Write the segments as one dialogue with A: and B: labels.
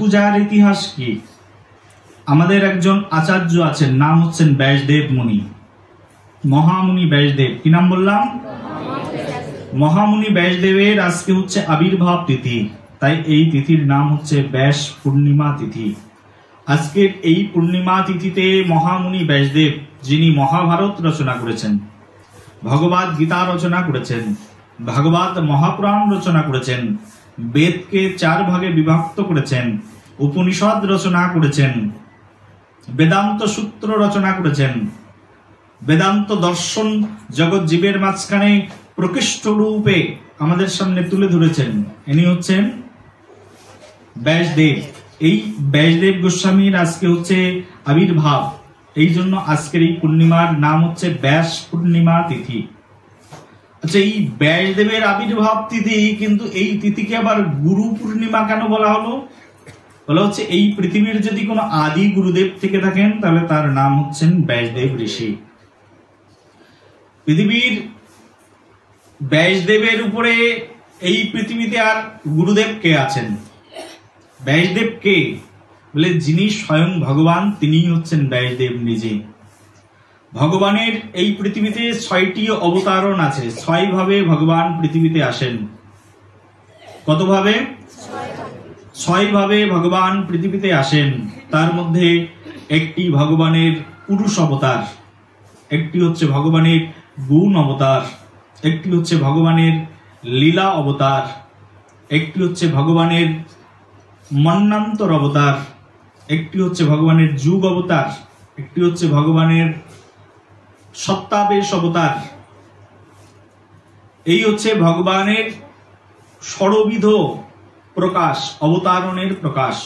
A: পূজার ইতিহাস কি? আমাদের একজন আচার্য আছেন, নাম হচ্ছেন ব্যাসদেব মুনি, মহামুনি ব্যাসদেব। কি নাম বললাম? মহামুনি ব্যাসদেবের আজকে হচ্ছে আবির্ভাব তিথি, তাই এই তিথির নাম হচ্ছে ব্যাস পূর্ণিমা তিথি। আজকের এই পূর্ণিমা তিথিতে মহামুনি ব্যাসদেব, যিনি মহাভারত রচনা করেছেন, ভগবদ গীতা রচনা করেছেন, ভাগবত মহাপুরাণ রচনা করেছেন, বেদকে 4 ভাগে বিভক্ত করেছেন, উপনিষদ রচনা করেছেন, বেদান্ত সূত্র রচনা করেছেন, বেদান্ত দর্শন জগৎ জীবের মাঝখানে প্রকৃষ্ট রূপে আমাদের সামনে তুলে ধরেছেন। ইনি হচ্ছেন ব্যাসদেব। এই ব্যাসদেব গোস্বামীর আজকে হচ্ছে আবির্ভাব, এই জন্য আজকের এই পূর্ণিমার নাম হচ্ছে ব্যাস পূর্ণিমা তিথি। আচ্ছা, এই ব্যাসদেবের আবির্ভাব তিথি, কিন্তু এই তিথিকে আবার গুরু পূর্ণিমা কেন বলা হলো? বলা হচ্ছে এই পৃথিবীর যদি কোনো আদি গুরুদেব থেকে থাকেন তাহলে তার নাম হচ্ছেন ব্যাসদেব ঋষি। পৃথিবীর ব্যাসদেবের উপরে এই পৃথিবীতে আর গুরুদেব কে আছেন? ব্যাসদেব কে? বলে যিনি স্বয়ং ভগবান, তিনিই হচ্ছেন ব্যাসদেব নিজে। ভগবানের এই পৃথিবীতে 6টি অবতারণ আছে, 6 ভাবে ভগবান পৃথিবীতে আসেন। কত ভাবে? 6 ভাবে ভগবান পৃথিবীতে আসেন। তার মধ্যে একটি ভগবানের পুরুষ অবতার, একটি হচ্ছে ভগবানের গুণ অবতার, একটি হচ্ছে ভগবানের লীলা অবতার, একটি হচ্ছে ভগবানের মন্বন্তর অবতার, একটি হচ্ছে ভগবানের যুগ অবতার, একটি হচ্ছে ভগবানের সত্তাবেশ অবতার। এই হচ্ছে ভগবানের ষড়বিধ প্রকাশ, অবতারণের প্রকাশ।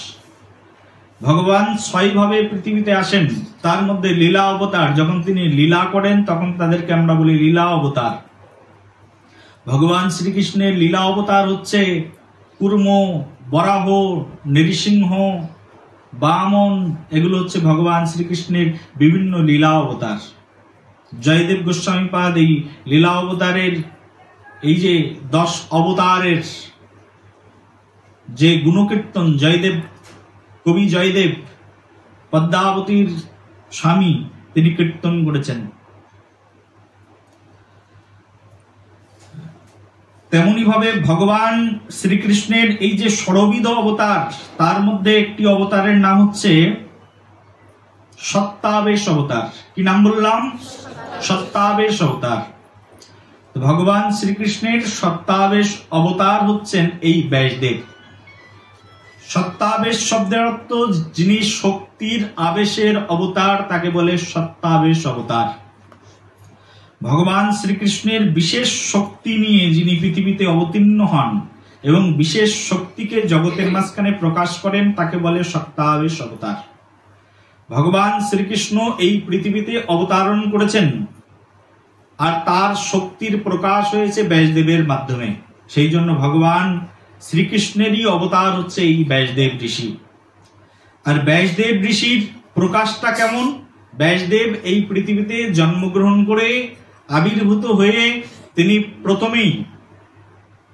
A: ভগবান 6 ভাবে পৃথিবীতে আসেন। তার মধ্যে লীলা অবতার, যখন তিনি লীলা করেন তখন তাদেরকে আমরা বলি লীলা অবতার। ভগবান শ্রীকৃষ্ণের লীলা অবতার হচ্ছে কুর্ম, বরাহ, নৃসিংহ, বামন। এগুলো হচ্ছে ভগবান শ্রীকৃষ্ণের বিভিন্ন লীলা অবতার। জয়দেব গোস্বামী পাদ এই লীলা অবতারের, এই যে 10 অবতারের যে গুণকীর্তন, জয়দেব, কবি জয়দেব পদ্মাবতীর স্বামী, তিনি কীর্তন করেছেন। তেমনি ভাবে ভগবান শ্রীকৃষ্ণের এই যে ষড়বিধ অবতার, তার মধ্যে একটি অবতারের নাম হচ্ছে সত্তাবেশ অবতার। কি নাম বললাম? সত্তাবেশ অবতার। ভগবান শ্রীকৃষ্ণের সত্তাবেশ অবতার হচ্ছেন এই ব্যাসদেব। সত্তাবেশ শব্দের অর্থ যিনি শক্তির আবেশের অবতার, তাকে বলে সত্তাবেশ অবতার। ভগবান শ্রীকৃষ্ণের বিশেষ শক্তি নিয়ে যিনি পৃথিবীতে অবতীর্ণ হন এবং বিশেষ শক্তিকে জগতের মাঝখানে প্রকাশ করেন, তাকে বলে সত্তাবেশ অবতার। ভগবান শ্রীকৃষ্ণ এই পৃথিবীতে অবতারণ করেছেন, আর তার শক্তির প্রকাশ হয়েছে ব্যাসদেবের মাধ্যমে। সেই জন্য ভগবান শ্রীকৃষ্ণেরই অবতার হচ্ছে এই ব্যাসদেব ঋষি। আর ব্যাসদেব ঋষির প্রকাশটা কেমন? ব্যাসদেব এই পৃথিবীতে জন্মগ্রহণ করে আবির্ভূত হয়ে তিনি প্রথমেই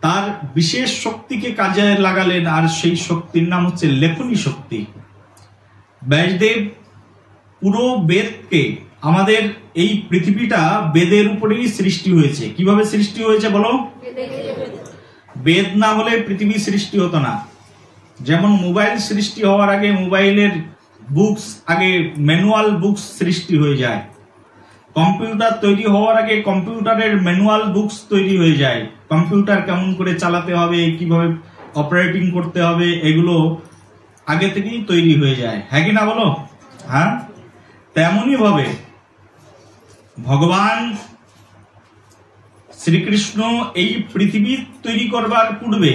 A: তার বিশেষ শক্তিকে কাজে লাগালেন, আর সেই শক্তির নাম হচ্ছে লেখনী শক্তি। ব্যাসদেব পুরো বেদকে, আমাদের এই পৃথিবীটা বেদের উপরেই সৃষ্টি হয়েছে। কিভাবে সৃষ্টি হয়েছে বলো? বেদ না হলে পৃথিবী সৃষ্টি হতো না। যেমন মোবাইল সৃষ্টি হওয়ার আগে মোবাইলের বুকস, আগে ম্যানুয়াল বুকস সৃষ্টি হয়ে যায়। কম্পিউটার তৈরি হওয়ার আগে কম্পিউটারের ম্যানুয়াল বুকস তৈরি হয়ে যায়। কম্পিউটার কেমন করে চালাতে হবে, কিভাবে অপারেটিং করতে হবে, এগুলো আগে থেকেই তৈরি হয়ে যায়। হ্যাঁ কি না বলো? হ্যাঁ। তেমনি ভাবে ভগবান শ্রীকৃষ্ণ এই পৃথিবী তৈরি করবার পূর্বে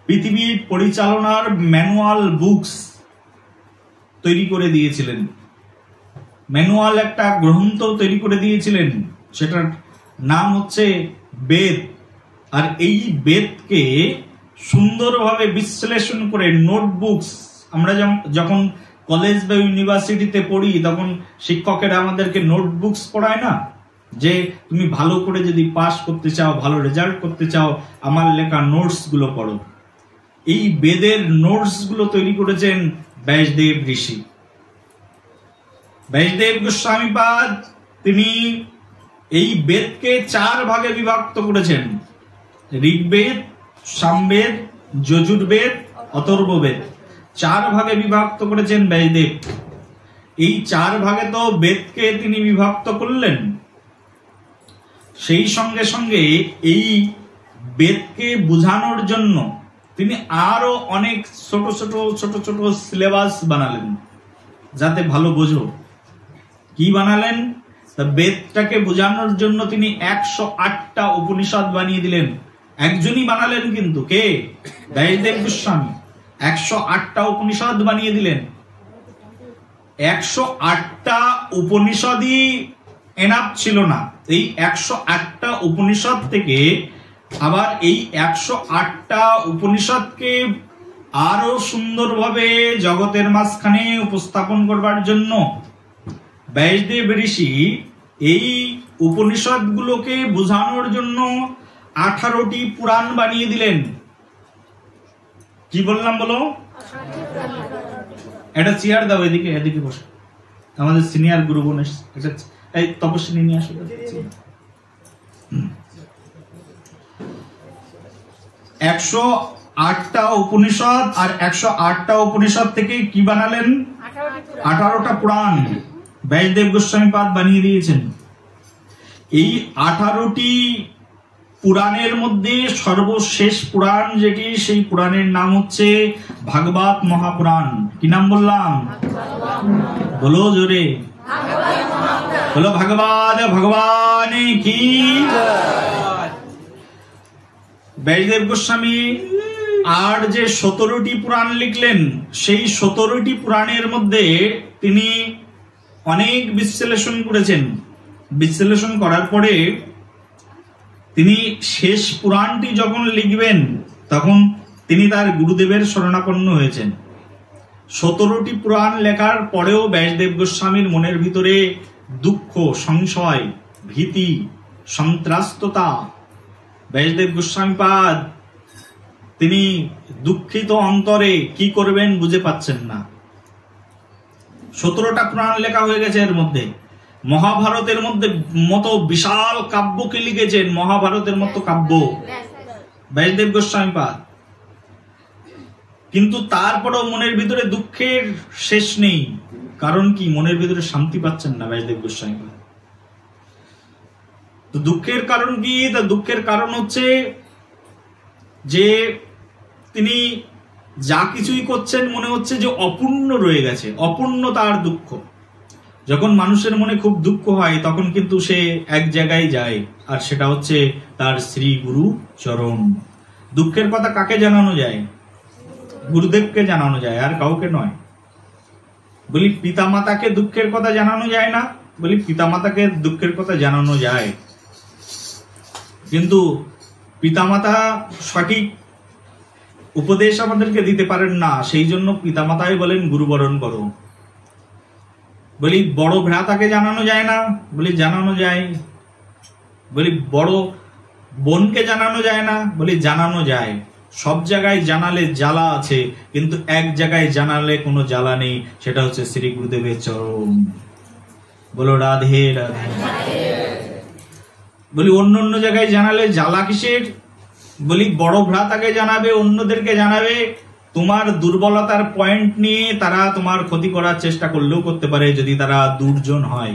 A: পৃথিবী পরিচালনার ম্যানুয়াল বুকস তৈরি করে দিয়েছিলেন। ম্যানুয়াল একটা গ্রন্থ তৈরি করে দিয়েছিলেন, সেটার নাম হচ্ছে বেদ। আর এই বেদকে সুন্দরভাবে বিশ্লেষণ করে নোটবুকস, আমরা যখন কলেজ বা ইউনিভার্সিটিতে পড়ি তখন শিক্ষকেরা আমাদেরকে নোটবুকস পড়ায় না, যে তুমি ভালো করে যদি পাস করতে চাও, ভালো রেজাল্ট করতে চাও, আমার লেখা নোটস গুলো পড়ো। এই বেদের নোটস গুলো তৈরি করেছেন ব্যাসদেব ঋষি। ব্যাসদেব গোস্বামীপাদ তিনি এই বেদকে 4 ভাগে বিভক্ত করেছেন, ঋগ্বেদ, সামবেদ, যজুর্বেদ, অথর্ববেদ। 4 ভাগে বিভক্ত করেছেন ব্যাসদেব। এই 4 ভাগে তো বেদকে তিনি বিভক্ত করলেন, সেই সঙ্গে সঙ্গে এই বেদকে বোঝানোর জন্য তিনি আরো অনেক ছোট ছোট ছোট ছোট সিলেবাস বানালেন, যাতে ভালো বোঝো। কি বানালেন? বেদটাকে বোঝানোর জন্য তিনি 108টা উপনিষদ বানিয়ে দিলেন। একজনই বানালেন কিন্তু, কে? ব্যাসদেব গোস্বামী 108টা উপনিষদ বানিয়ে দিলেন। 108টা উপনিষদই এনাফ ছিল না। এই 108টা উপনিষদ থেকে আবার এই 108টা উপনিষদকে আরো সুন্দরভাবে জগতের মাঝখানে উপস্থাপন করবার জন্য ব্যাসদেব ঋষি এই উপনিষদগুলোকে বোঝানোর জন্য 18টি পুরাণ বানিয়ে দিলেন। কি বললাম বলো? এটা চেয়ার দাও, এদিকে এদিকে বসে। আমাদের সিনিয়র গুরু বোন এটা এই তপস্বিনী নিয়ে আসো। 108টা উপনিষদ আর 108টা উপনিষদ থেকে কি বানালেন? 18টা পুরাণ ব্যাসদেব গোস্বামীপাদ বানিয়ে দিয়েছেন। এই 18টি পুরাণের মধ্যে সর্বশেষ পুরাণ যেটি, সেই পুরাণের নাম হচ্ছে ভাগবত মহাপুরাণ। কি নাম বললাম? বলো জোরে, বলো ভাগবত ভগবান কি। ব্যাসদেব গোস্বামী আর যে 17টি পুরাণ লিখলেন, সেই 17টি পুরাণের মধ্যে তিনি অনেক বিশ্লেষণ করেছেন। বিশ্লেষণ করার পরে তিনি শেষ পুরাণটি যখন লিখবেন, তখন তিনি তার গুরুদেবের শরণাপন্ন হয়েছেন। 17টি পুরাণ লেখার পরেও ব্যাসদেব গোস্বামীর মনের ভিতরে দুঃখ, সংশয়, ভীতি, সন্ত্রাস্ততা। ব্যাসদেব গোস্বামীপাদ তিনি দুঃখিত অন্তরে কি করবেন বুঝে পাচ্ছেন না। 17টা পুরাণ লেখা হয়ে গেছে, এর মধ্যে মহাভারতের মতো বিশাল কাব্যকে লিখেছেন। মহাভারতের মতো কাব্য ব্যাসদেব গোস্বামীপাদ, কিন্তু তারপরেও মনের ভিতরে দুঃখের শেষ নেই। কারণ কি? মনের ভিতরে শান্তি পাচ্ছেন না ব্যাসদেব গোস্বামীপাদ। তো দুঃখের কারণ কি? তা দুঃখের কারণ হচ্ছে যে তিনি যা কিছুই করছেন মনে হচ্ছে যে অপূর্ণ রয়ে গেছে, অপূর্ণ তার দুঃখ। যখন মানুষের মনে খুব দুঃখ হয়, তখন কিন্তু সে এক জায়গায় যায়, আর সেটা হচ্ছে তার শ্রী গুরু চরণ। দুঃখের কথা কাকে জানানো যায়? গুরুদেবকে জানানো যায়, আর কাউকে নয়। বলি পিতামাতাকে দুঃখের কথা জানানো যায় না? বলি পিতামাতাকে দুঃখের কথা জানানো যায়, কিন্তু পিতামাতা সঠিক উপদেশ আমাদেরকে দিতে পারেন না। সেই জন্য পিতামাতাই বলেন গুরুবরণ করো। বলি বড় ভ্রাতাকে জানানো যায় না? বলি জানানো যায়। বলি বড় বোনকে জানানো যায় না? বলি জানানো যায়। সব জায়গায় জানালে জ্বালা আছে, কিন্তু এক জায়গায় জানালে কোনো জ্বালা নেই, সেটা হচ্ছে শ্রী গুরুদেবের চরণ। বলো রাধে রাধে। বলি অন্য অন্য জায়গায় জানালে জ্বালা কিসের? বলি বড় ভ্রাতাকে জানাবে, অন্যদেরকে জানাবে, তোমার দুর্বলতার পয়েন্ট নিয়ে তারা তোমার ক্ষতি করার চেষ্টা করলেও করতে পারে, যদি তারা দুর্জন হয়।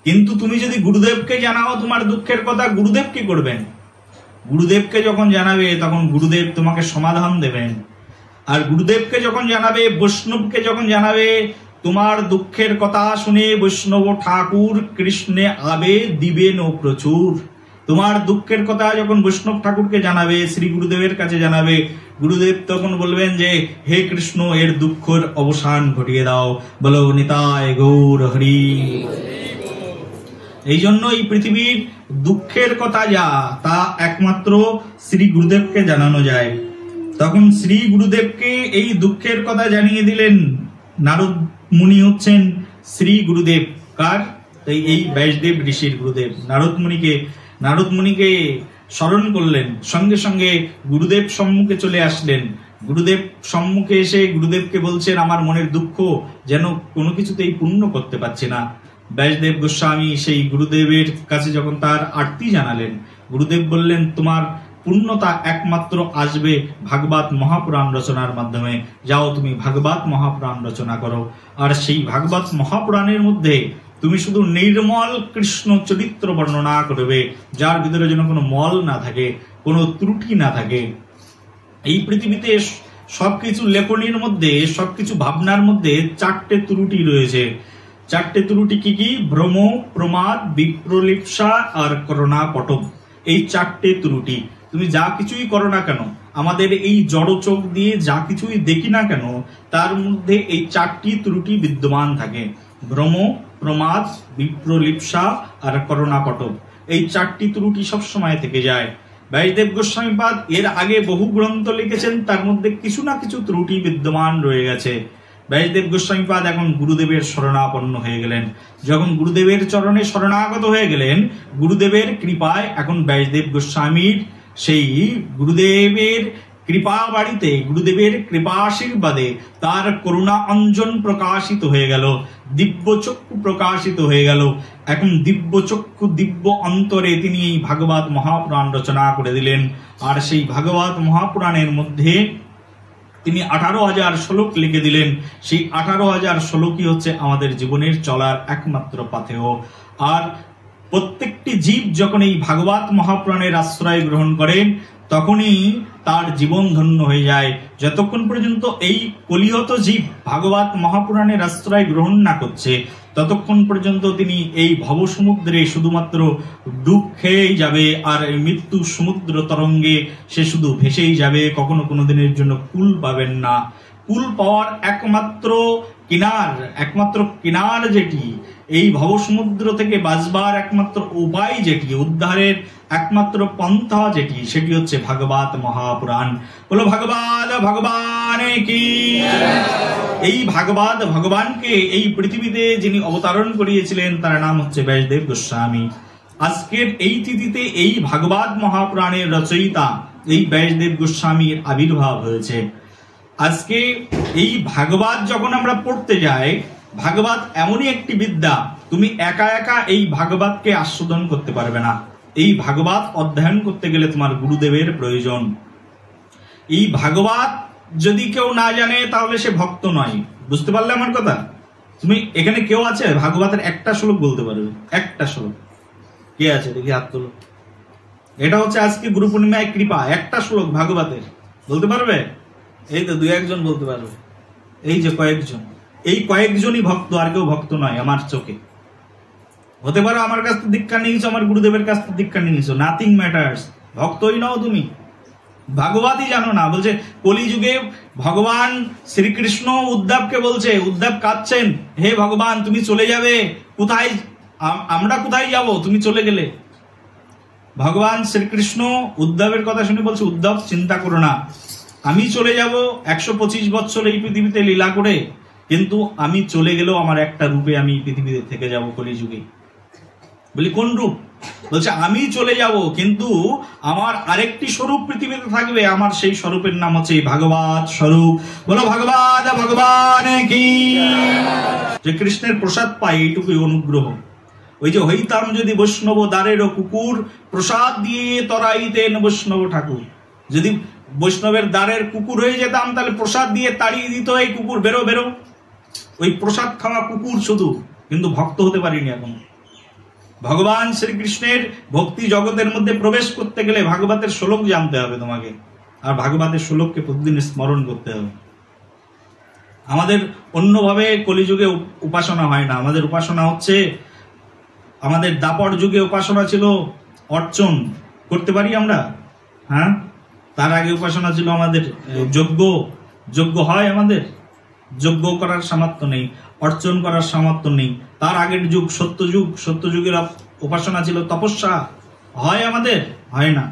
A: কিন্তু তুমি যদি গুরুদেবকে জানাও তোমার দুঃখের কথা, গুরুদেব কি করবেন? গুরুদেবকে যখন জানাবে, তখন গুরুদেব তোমাকে সমাধান দেবেন। আর গুরুদেবকে যখন জানাবে, বৈষ্ণবকে যখন জানাবে, তোমার দুঃখের কথা শুনে বৈষ্ণব ঠাকুর কৃষ্ণে আবে দিবেন ও প্রচুর। তোমার দুঃখের কথা যখন বৈষ্ণব ঠাকুরকে জানাবে, শ্রী গুরুদেবের কাছে জানাবে, গুরুদেব তখন বলবেন যে হে কৃষ্ণ, এর দুঃখের অবসান ঘটিয়ে দাও। বলো নিতাই গৌর হরি। এই জন্য এই পৃথিবীর দুঃখের কথা যা, তা একমাত্র শ্রী গুরুদেবকে জানানো যায়। তখন শ্রী গুরুদেবকে এই দুঃখের কথা জানিয়ে দিলেন নারদ মুনি। হচ্ছেন শ্রী গুরুদেব কার? এই ব্যাসদেব ঋষির গুরুদেব। নারদ মুনিকে স্মরণ করলেন, সঙ্গে সঙ্গে গুরুদেব সম্মুখে চলে আসলেন। গুরুদেব সম্মুখে এসে গুরুদেবকে বলছেন, আমার মনের দুঃখ যেন কোনো কিছুতেই পূর্ণ করতে পারছি না। ব্যাসদেব গোস্বামী সেই গুরুদেবের কাছে যখন তার আরতি জানালেন, গুরুদেব বললেন, তোমার পূর্ণতা একমাত্র আসবে ভাগবত মহাপুরাণ রচনার মাধ্যমে। যাও, তুমি ভাগবত মহাপুরাণ রচনা করো। আর সেই ভাগবত মহাপুরাণের মধ্যে তুমি শুধু নির্মল কৃষ্ণ চরিত্র বর্ণনা করবে, যার ভিতরে যেন কোনো মল না থাকে, কোনো ত্রুটি না থাকে। এই পৃথিবীতে সবকিছু লেখনীর মধ্যে, সবকিছু ভাবনার মধ্যে 4টে ত্রুটি রয়েছে। 4টে ত্রুটি কি কি? ভ্রম, প্রমাদ, বিপ্রলিপ্সা আর করুণা পটব। এই 4টে ত্রুটি। তুমি যা কিছুই করো না কেন, আমাদের এই জড় চোখ দিয়ে যা কিছুই দেখি না কেন, তার মধ্যে এই 4টি ত্রুটি বিদ্যমান থাকে। ভ্রম, প্রমাদ, বিপ্রলিপ্সা আর করুণা পটব। এই 4টি ত্রুটি সবসময় থেকে যায়। ব্যাসদেব গোস্বামীপাদ এর আগে বহু গ্রন্থ লিখেছেন, তার মধ্যে কিছু না কিছু ত্রুটি বিদ্যমান রয়ে গেছে। ব্যাসদেব গোস্বামীপাদ এখন গুরুদেবের শরণাপন্ন হয়ে গেলেন। যখন গুরুদেবের চরণে শরণাগত হয়ে গেলেন, গুরুদেবের কৃপায় এখন ব্যাসদেব গোস্বামীর সেই গুরুদেবের কৃপা বাড়িতে, গুরুদেবের কৃপা আশীর্বাদে তার করুণা অঞ্জন প্রকাশিত হয়ে গেল, দিব্য চক্ষু প্রকাশিত হয়ে গেল। এখন দিব্য চক্ষু, দিব্য অন্তরে তিনি এই ভাগবত মহাপুরাণ রচনা করে দিলেন। আর সেই ভাগবত মহাপুরাণের মধ্যে তিনি 18,000 শ্লোক লিখে দিলেন। সেই 18,000 শ্লোকই হচ্ছে আমাদের জীবনের চলার একমাত্র পাথেয়। আর প্রত্যেকটি জীব যখন এই ভাগবত মহাপুরাণের আশ্রয় গ্রহণ করেন, তখনই তার জীবন ধন্য হয়ে যায়। যতক্ষণ পর্যন্ত এই কলিহত জীব ভাগবত মহাপুরাণের আশ্রয় গ্রহণ না করছে, ততক্ষণ পর্যন্ত তিনি এই ভব সমুদ্রে শুধুমাত্র ডুব খেয়েই যাবে। আর এই মৃত্যু সমুদ্র তরঙ্গে সে শুধু ভেসেই যাবে, কখনো কোনো দিনের জন্য কুল পাবেন না। কুল পাওয়ার একমাত্র কিনার যেটি, এই ভব সমুদ্র থেকে বাঁচবার একমাত্র উপায় যেটি, উদ্ধারের একমাত্র পন্থা যেটি, সেটি হচ্ছে ভাগবত মহাপুরাণ। বলো ভাগবত ভগবান কি। এই ভাগবত ভগবানকে এই পৃথিবীতে যিনি অবতারণ করিয়েছিলেন, তার নাম হচ্ছে ব্যাসদেব গোস্বামী। আজকের এই তিথিতে এই ভাগবত মহাপুরাণের রচয়িতা এই ব্যাসদেব গোস্বামীর আবির্ভাব হয়েছে। আজকে এই ভাগবত যখন আমরা পড়তে যাই, ভাগবত এমনই একটি বিদ্যা, তুমি একা একা এই ভাগবতকে আস্বাদন করতে পারবে না। এই ভাগবত অধ্যয়ন করতে গেলে তোমার গুরুদেবের প্রয়োজন। এই ভাগবত যদি কেউ না জানে, তাহলে সে ভক্ত নয়। বুঝতে পারলে আমার কথা? তুমি এখানে কেউ আছে ভাগবতের একটা শ্লোক বলতে পারবে? একটা শ্লোক কে আছে? দেখি হাত তোলো। এটা হচ্ছে আজকে গুরু পূর্ণিমায় কৃপা। একটা শ্লোক ভাগবতের বলতে পারবে? এই তো 2-1 জন বলতে পারবে। এই যে কয়েকজন, এই কয়েকজনই ভক্ত, আর কেউ ভক্ত নয় আমার চোখে। হতে পারো আমার কাছ থেকে দীক্ষা নিয়েছো, আমার গুরুদেবের কাছ থেকে দীক্ষা নিয়েছো, নাথিং ম্যাটার্স। ভক্তই নাও তুমি, ভাগবতই জানো না। বলছে কলিযুগে ভগবান শ্রীকৃষ্ণ উদ্ধবকে বলছে, উদ্ধব কাঁদছেন, হে ভগবান তুমি চলে যাবে, কোথায় আমরা কোথায় যাব তুমি চলে গেলে? ভগবান শ্রীকৃষ্ণ উদ্ধবের কথা শুনে বলছে, উদ্ধব চিন্তা করো না, আমি চলে যাব 125 বছর এই পৃথিবীতে লীলা করে, কিন্তু আমি চলে গেলেও আমার একটা রূপে আমি পৃথিবীতে থেকে যাব কলিযুগে। বলি কোন রূপ? বলছে আমি চলে যাব, কিন্তু আমার আরেকটি স্বরূপ পৃথিবীতে থাকবে, আমার সেই স্বরূপের নাম হচ্ছে ভাগবত স্বরূপ। বলো ভাগবত ভগবান কি। যে কৃষ্ণের প্রসাদ পাই, এইটুকুই অনুগ্রহ। ওই যে হইতাম যদি বৈষ্ণব দ্বারেরও কুকুর, প্রসাদ দিয়ে তরাইতেন বৈষ্ণব ঠাকুর। যদি বৈষ্ণবের দ্বারের কুকুর হয়ে যেতাম, তাহলে প্রসাদ দিয়ে তাড়িয়ে দিত, এই কুকুর বেরো বেরো। ওই প্রসাদ খাওয়া কুকুর শুধু, কিন্তু ভক্ত হতে পারিনি এখন। ভগবান শ্রীকৃষ্ণের ভক্তি জগতের মধ্যে প্রবেশ করতে গেলে ভাগবতের শ্লোক জানতে হবে তোমাকে, আর ভাগবতের শ্লোককে প্রতিদিন স্মরণ করতে হবে। আমাদের অন্যভাবে কলিযুগে উপাসনা হয় না। আমাদের উপাসনা হচ্ছে, আমাদের দাপর যুগে উপাসনা ছিল অর্চন করতে পারি আমরা, হ্যাঁ। তার আগে উপাসনা ছিল আমাদের যজ্ঞ। যজ্ঞ হয় আমাদের, যজ্ঞ করার সামর্থ্য নেই, অর্চন করার সামর্থ্য নেই। তার আগের যুগ সত্যযুগ, সত্যযুগের উপাসনা ছিল তপস্যা, হয় আমাদের? হয় না।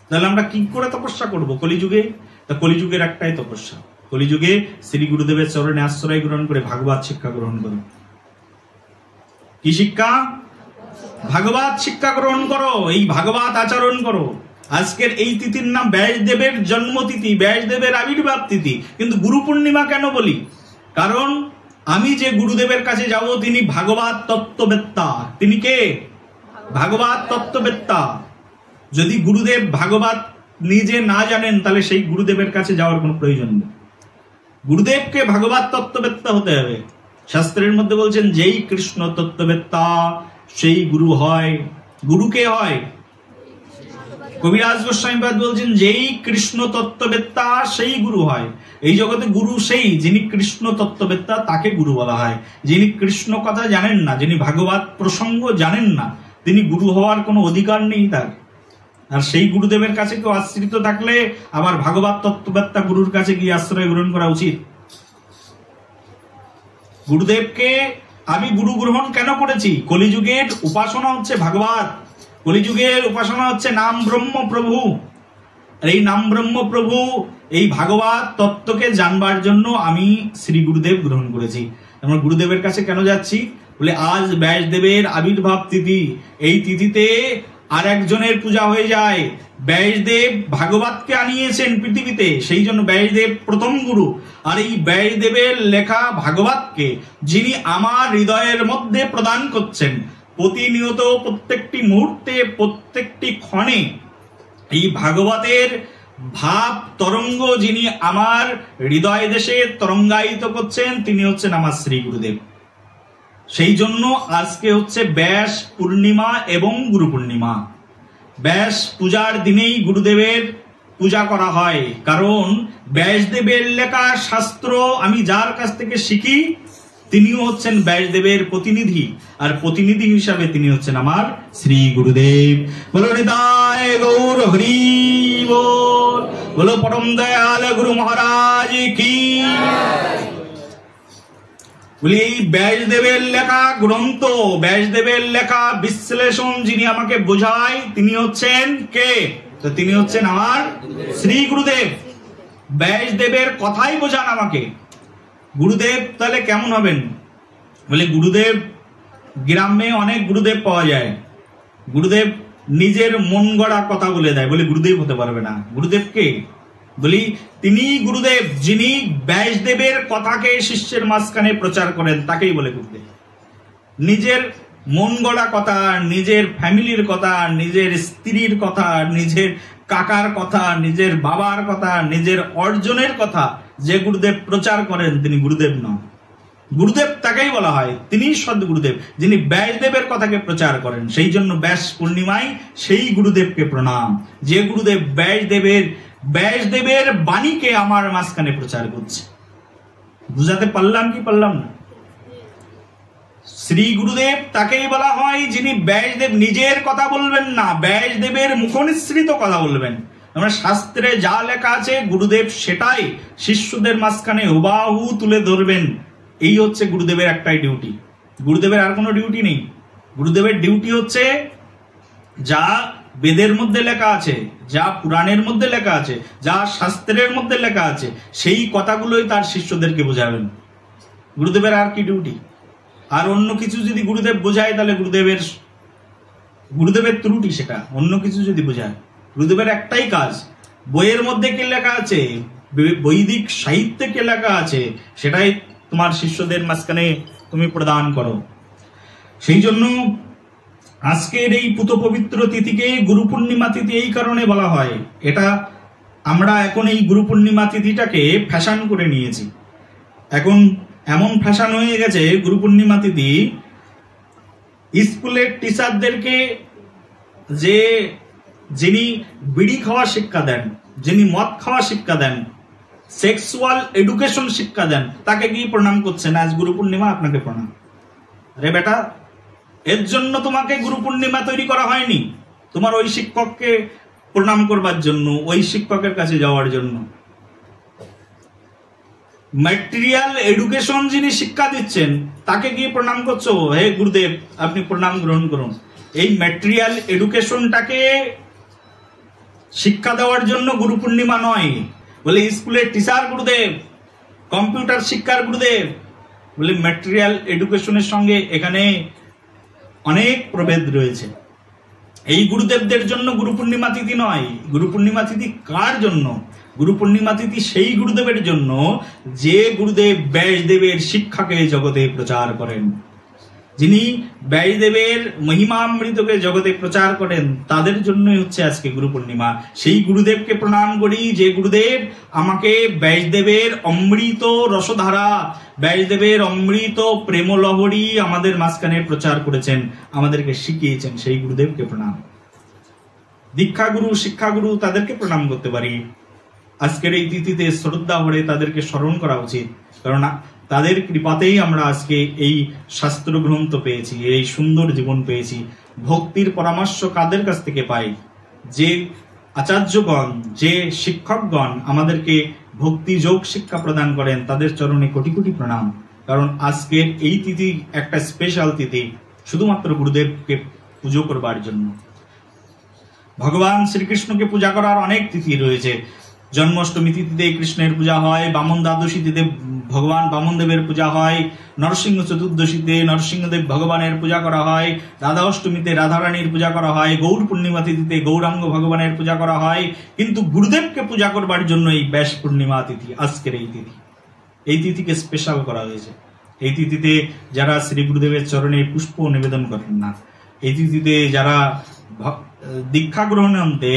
A: তাহলে আমরা কি করে তপস্যা করব কলিযুগে? তা কলিযুগের একটাই তপস্যা, কলিযুগে শ্রী গুরুদেবের চরণে আশ্রয় গ্রহণ করে ভাগবত শিক্ষা গ্রহণ করো। কি শিক্ষা? ভাগবত শিক্ষা গ্রহণ করো, এই ভাগবত আচরণ করো। আজকের এই তিথির নাম ব্যাসদেবের জন্মতিথি, ব্যাসদেবের আবির্ভাব তিথি, কিন্তু গুরু পূর্ণিমা কেন বলি? কারণ আমি যে গুরুদেবের কাছে যাব তিনি ভাগবত তত্ত্ববেত্তা। তিনি কে? ভাগবত তত্ত্ববেত্তা। যদি গুরুদেব ভাগবত নিজে না জানেন তাহলে সেই গুরুদেবের কাছে যাওয়ার কোনো প্রয়োজন নেই। গুরুদেবকে ভাগবত তত্ত্ববেত্তা হতে হবে। শাস্ত্রের মধ্যে বলছেন যেই কৃষ্ণ তত্ত্ববেত্তা সেই গুরু হয়। গুরু কে হয়? কবিরাজ গোস্বামীপাদ বলছেন যেই কৃষ্ণ তত্ত্ববেত্তা সেই গুরু হয়। এই জগতে গুরু সেই যিনি কৃষ্ণ তত্ত্ববেত্তা, তাকে গুরু বলা হয়। যিনি কৃষ্ণ কথা জানেন না, যিনি ভাগবত প্রসঙ্গ জানেন না, তিনি গুরু হওয়ার কোনো অধিকার নেই তার। আর সেই গুরুদেবের কাছে কেউ আশ্রিত থাকলে আবার ভাগবত তত্ত্ববেত্তা গুরুর কাছে গিয়ে আশ্রয় গ্রহণ করা উচিত। গুরুদেবকে আমি গুরু গ্রহণ কেন করেছি? কলিযুগের উপাসনা হচ্ছে ভাগবত, কলিযুগের উপাসনা হচ্ছে নাম ব্রহ্ম প্রভু। আর এই নাম ব্রহ্ম প্রভু, এই ভাগবত তত্ত্বকে জানবার জন্য আমি শ্রী গুরুদেব গ্রহণ করেছি। আমরা গুরুদেবের কাছে কেন যাচ্ছি? বলে আজ ব্যাসদেবের আবির্ভাব তিথি। এই তিথিতে আর একজনের পূজা হয়ে যায়। ব্যাসদেব ভাগবতকে আনিয়েছেন পৃথিবীতে, সেই জন্য ব্যাসদেব প্রথম গুরু। আর এই ব্যাসদেবের লেখা ভাগবতকে যিনি আমার হৃদয়ের মধ্যে প্রদান করছেন, প্রতিনিয়ত প্রত্যেকটি মুহূর্তে প্রত্যেকটি ক্ষণে এই ভাগবতের ভাব তরঙ্গ যিনি আমার হৃদয় দেশে তরঙ্গায়িত করছেন, তিনি হচ্ছেন আমার শ্রী গুরুদেব। সেই জন্য আজকে হচ্ছে ব্যাস পূর্ণিমা এবং গুরু পূর্ণিমা। ব্যাস পূজার দিনেই গুরুদেবের পূজা করা হয়, কারণ ব্যাসদেবের লেখা শাস্ত্র আমি যার কাছ থেকে শিখি তিনিও হচ্ছেন ব্যাসদেবের প্রতিনিধি, আর প্রতিনিধি হিসাবে তিনি হচ্ছেন আমার শ্রী গুরুদেব। বলো নিতাই গৌর হরি বল, বলো পরম দয়াল গুরু মহারাজ কি। বলি এই ব্যাসদেবের লেখা গ্রন্থ, ব্যাসদেবের লেখা বিশ্লেষণ যিনি আমাকে বোঝায় তিনি হচ্ছেন কে? তো তিনি হচ্ছেন আমার শ্রী গুরুদেব। ব্যাসদেবের কথাই বোঝান আমাকে। গুরুদেব তাহলে কেমন হবেন? বলে গুরুদেব, গ্রামে অনেক গুরুদেব পাওয়া যায়। গুরুদেব নিজের মন গড়া কথা বলে দেয়, বলে গুরুদেব হতে পারবে না। গুরুদেব কে? বলি তিনি গুরুদেব যিনি ব্যাসদেবের কথাকে শিষ্যের মাঝখানে প্রচার করেন, তাকেই বলে গুরুদেব। নিজের মন গড়া কথা, নিজের ফ্যামিলির কথা, নিজের স্ত্রীর কথা, নিজের কাকার কথা, নিজের বাবার কথা, নিজের অর্জনের কথা যে গুরুদেব প্রচার করেন তিনি গুরুদেব নন। গুরুদেব তাকেই বলা হয়, তিনি সদ্গুরুদেব যিনি ব্যাসদেবের কথাকে প্রচার করেন। সেই জন্য ব্যাস পূর্ণিমায় সেই গুরুদেবকে প্রণাম, যে গুরুদেব ব্যাসদেবের বাণীকে আমার মাঝখানে প্রচার করছে। বুঝাতে পারলাম কি পারলাম না? শ্রী গুরুদেব তাকেই বলা হয় যিনি ব্যাসদেব নিজের কথা বলবেন না, ব্যাসদেবের মুখনিসৃত কথা বলবেন। আমরা শাস্ত্রে যা লেখা আছে গুরুদেব সেটাই শিষ্যদের মাঝখানে হুবাহু তুলে ধরবেন। এই হচ্ছে গুরুদেবের একটাই ডিউটি। গুরুদেবের আর কোনো ডিউটি নেই। গুরুদেবের ডিউটি হচ্ছে যা বেদের মধ্যে লেখা আছে, যা পুরাণের মধ্যে লেখা আছে, যা শাস্ত্রের মধ্যে লেখা আছে, সেই কথাগুলোই তার শিষ্যদেরকে বোঝাবেন। গুরুদেবের আর কি ডিউটি? আর অন্য কিছু যদি গুরুদেব বোঝায় তাহলে গুরুদেবের ত্রুটি সেটা। অন্য কিছু যদি বোঝায়, গুরুদেবের একটাই কাজ, বইয়ের মধ্যে কে লেখা আছে, বৈদিক সাহিত্যে কে লেখা আছে, সেটাই তোমার শিষ্যদের মাঝখানে তুমি প্রদান করো। সেই জন্য আজকের এই পুত পবিত্র তিথিকে গুরু পূর্ণিমা তিথি এই কারণে বলা হয়। এটা আমরা এখন এই গুরু পূর্ণিমা তিথিটাকে ফ্যাশন করে নিয়েছি। এখন এমন ফ্যাশন হয়ে গেছে গুরু পূর্ণিমা তিথি স্কুলের টিচারদেরকে যিনি বিড়ি খাওয়া শিক্ষা দেন, যিনি মদ খাওয়া শিক্ষা দেন, সেক্সুয়াল এডুকেশন শিক্ষা দেন, তাকে গিয়ে প্রণাম করছেন। আজ গুরু পূর্ণিমা, আপনাকে প্রণাম। আরে বেটা, এর জন্য তোমাকে গুরু পূর্ণিমা তৈরি করা হয়নি। তোমার ওই শিক্ষককে প্রণাম করবার জন্য, ওই শিক্ষকের কাছে যাওয়ার জন্য। ম্যাটেরিয়াল এডুকেশন যিনি শিক্ষা দিচ্ছেন তাকে গিয়ে প্রণাম করছো, হে গুরুদেব আপনি প্রণাম গ্রহণ করুন। এই ম্যাটেরিয়াল এডুকেশনটাকে শিক্ষা দেওয়ার জন্য গুরু পূর্ণিমা নয়। বলে স্কুলের টিচার গুরুদেব, কম্পিউটার শিক্ষার গুরুদেব, বলে ম্যাটেরিয়াল এডুকেশনের সঙ্গে এখানে অনেক প্রভেদ রয়েছে। এই গুরুদেবদের জন্য গুরু পূর্ণিমা তিথি নয়। গুরু পূর্ণিমা তিথি কার জন্য? গুরু পূর্ণিমা তিথি সেই গুরুদেবের জন্য যে গুরুদেব ব্যাসদেবের শিক্ষাকে জগতে প্রচার করেন, যিনি ব্যাসদেবের মহিমামৃতকে জগতে প্রচার করেন, তাদের জন্যই হচ্ছে আজকে গুরু পূর্ণিমা। সেই গুরুদেবকে প্রণাম করি যে গুরুদেব আমাকে ব্যাসদেবের অমৃত রসধারা, ব্যাসদেবের অমৃত প্রেমলহরী আমাদের মাঝখানে প্রচার করেছেন, আমাদেরকে শিখিয়েছেন। সেই গুরুদেবকে প্রণাম। দীক্ষাগুরু, শিক্ষাগুরু, তাদেরকে প্রণাম করতে পারি। আজকের এই তিথিতে শ্রদ্ধা ভরে তাদেরকে স্মরণ করা উচিত, কারণ তাদের কৃপাতেই আমরা আজকে এই শাস্ত্র গ্রন্থ পেয়েছি, এই সুন্দর জীবন পেয়েছি। ভক্তির পরামর্শ কাদের কাছ থেকে পাই? যে আচার্যগণ, যে শিক্ষকগণ আমাদেরকে ভক্তি যোগ শিক্ষা প্রদান করেন, তাদের চরণে কোটি কোটি প্রণাম। কারণ আজকের এই তিথি একটা স্পেশাল তিথি, শুধুমাত্র গুরুদেবকে পুজো করবার জন্য। ভগবান শ্রীকৃষ্ণকে পূজা করার অনেক তিথি রয়েছে। জন্মাষ্টমী তিথিতে কৃষ্ণের পূজা হয়, বামন দ্বাদশী তিথিতে ভগবান বামনদেবের পূজা হয়, নরসিংহ চতুর্দশীতে নরসিংহদেব ভগবানের পূজা করা হয়, রাধা অষ্টমীতে রাধারানীর পূজা করা হয়, গৌর পূর্ণিমা তিথিতে গৌরাঙ্গ ভগবানের পূজা করা হয়। কিন্তু গুরুদেবকে পূজা করবার জন্য এই ব্যাস পূর্ণিমা তিথি, আজকের এই তিথি, এই তিথিকে স্পেশাল করা হয়েছে। এই তিথিতে যারা শ্রী গুরুদেবের চরণে পুষ্প নিবেদন করেন না, এই তিথিতে যারা দীক্ষা গ্রহণান্তে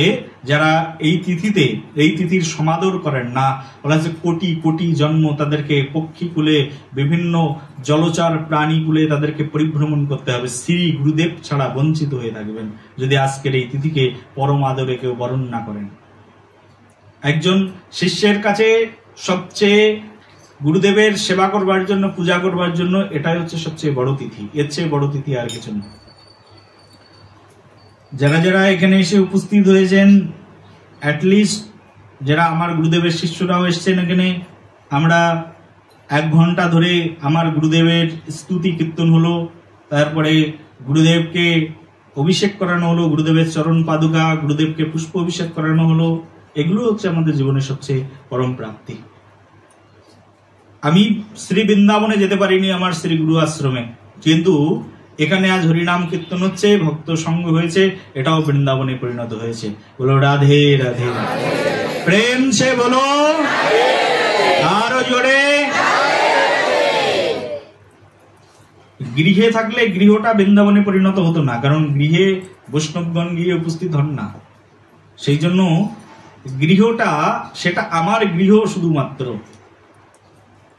A: যারা এই তিথিতে এই তিথির সমাদর করেন না, বলা হচ্ছে কোটি কোটি জন্ম তাদেরকে পক্ষীকুলে, বিভিন্ন জলচর প্রাণীকুলে তাদেরকে পরিভ্রমণ করতে হবে। শ্রী গুরুদেব ছাড়া বঞ্চিত হয়ে থাকবেন যদি আজকের এই তিথিকে পরম আদরে কেউ বরণ না করেন। একজন শিষ্যের কাছে সবচেয়ে গুরুদেবের সেবা করবার জন্য, পূজা করবার জন্য এটাই হচ্ছে সবচেয়ে বড় তিথি। এর চেয়ে বড় তিথি আর কিছু না। যারা যারা এখানে এসে উপস্থিত হয়েছেন, অ্যাটলিস্ট যারা আমার গুরুদেবের শিষ্যরাও এসছেন এখানে, আমরা 1 ঘন্টা ধরে আমার গুরুদেবের স্তুতি কীর্তন হলো, তারপরে গুরুদেবকে অভিষেক করানো হলো, গুরুদেবের চরণ পাদুকা, গুরুদেবকে পুষ্প অভিষেক করানো হলো। এগুলো হচ্ছে আমাদের জীবনের সবচেয়ে পরম প্রাপ্তি। আমি শ্রী বৃন্দাবনে যেতে পারিনি আমার শ্রী গুরু আশ্রমে, কিন্তু এখানে আজ হরিনাম কীর্তন হচ্ছে, ভক্ত সঙ্গ হয়েছে, এটাও বৃন্দাবনে পরিণত হয়েছে। বলো রাধে রাধে, প্রেম সে বলো আরো জোরে। গৃহে থাকলে গৃহটা বৃন্দাবনে পরিণত হতো না, কারণ গৃহে বৈষ্ণবগণ গিয়ে উপস্থিত হন না। সেই জন্য গৃহটা, সেটা আমার গৃহ, শুধুমাত্র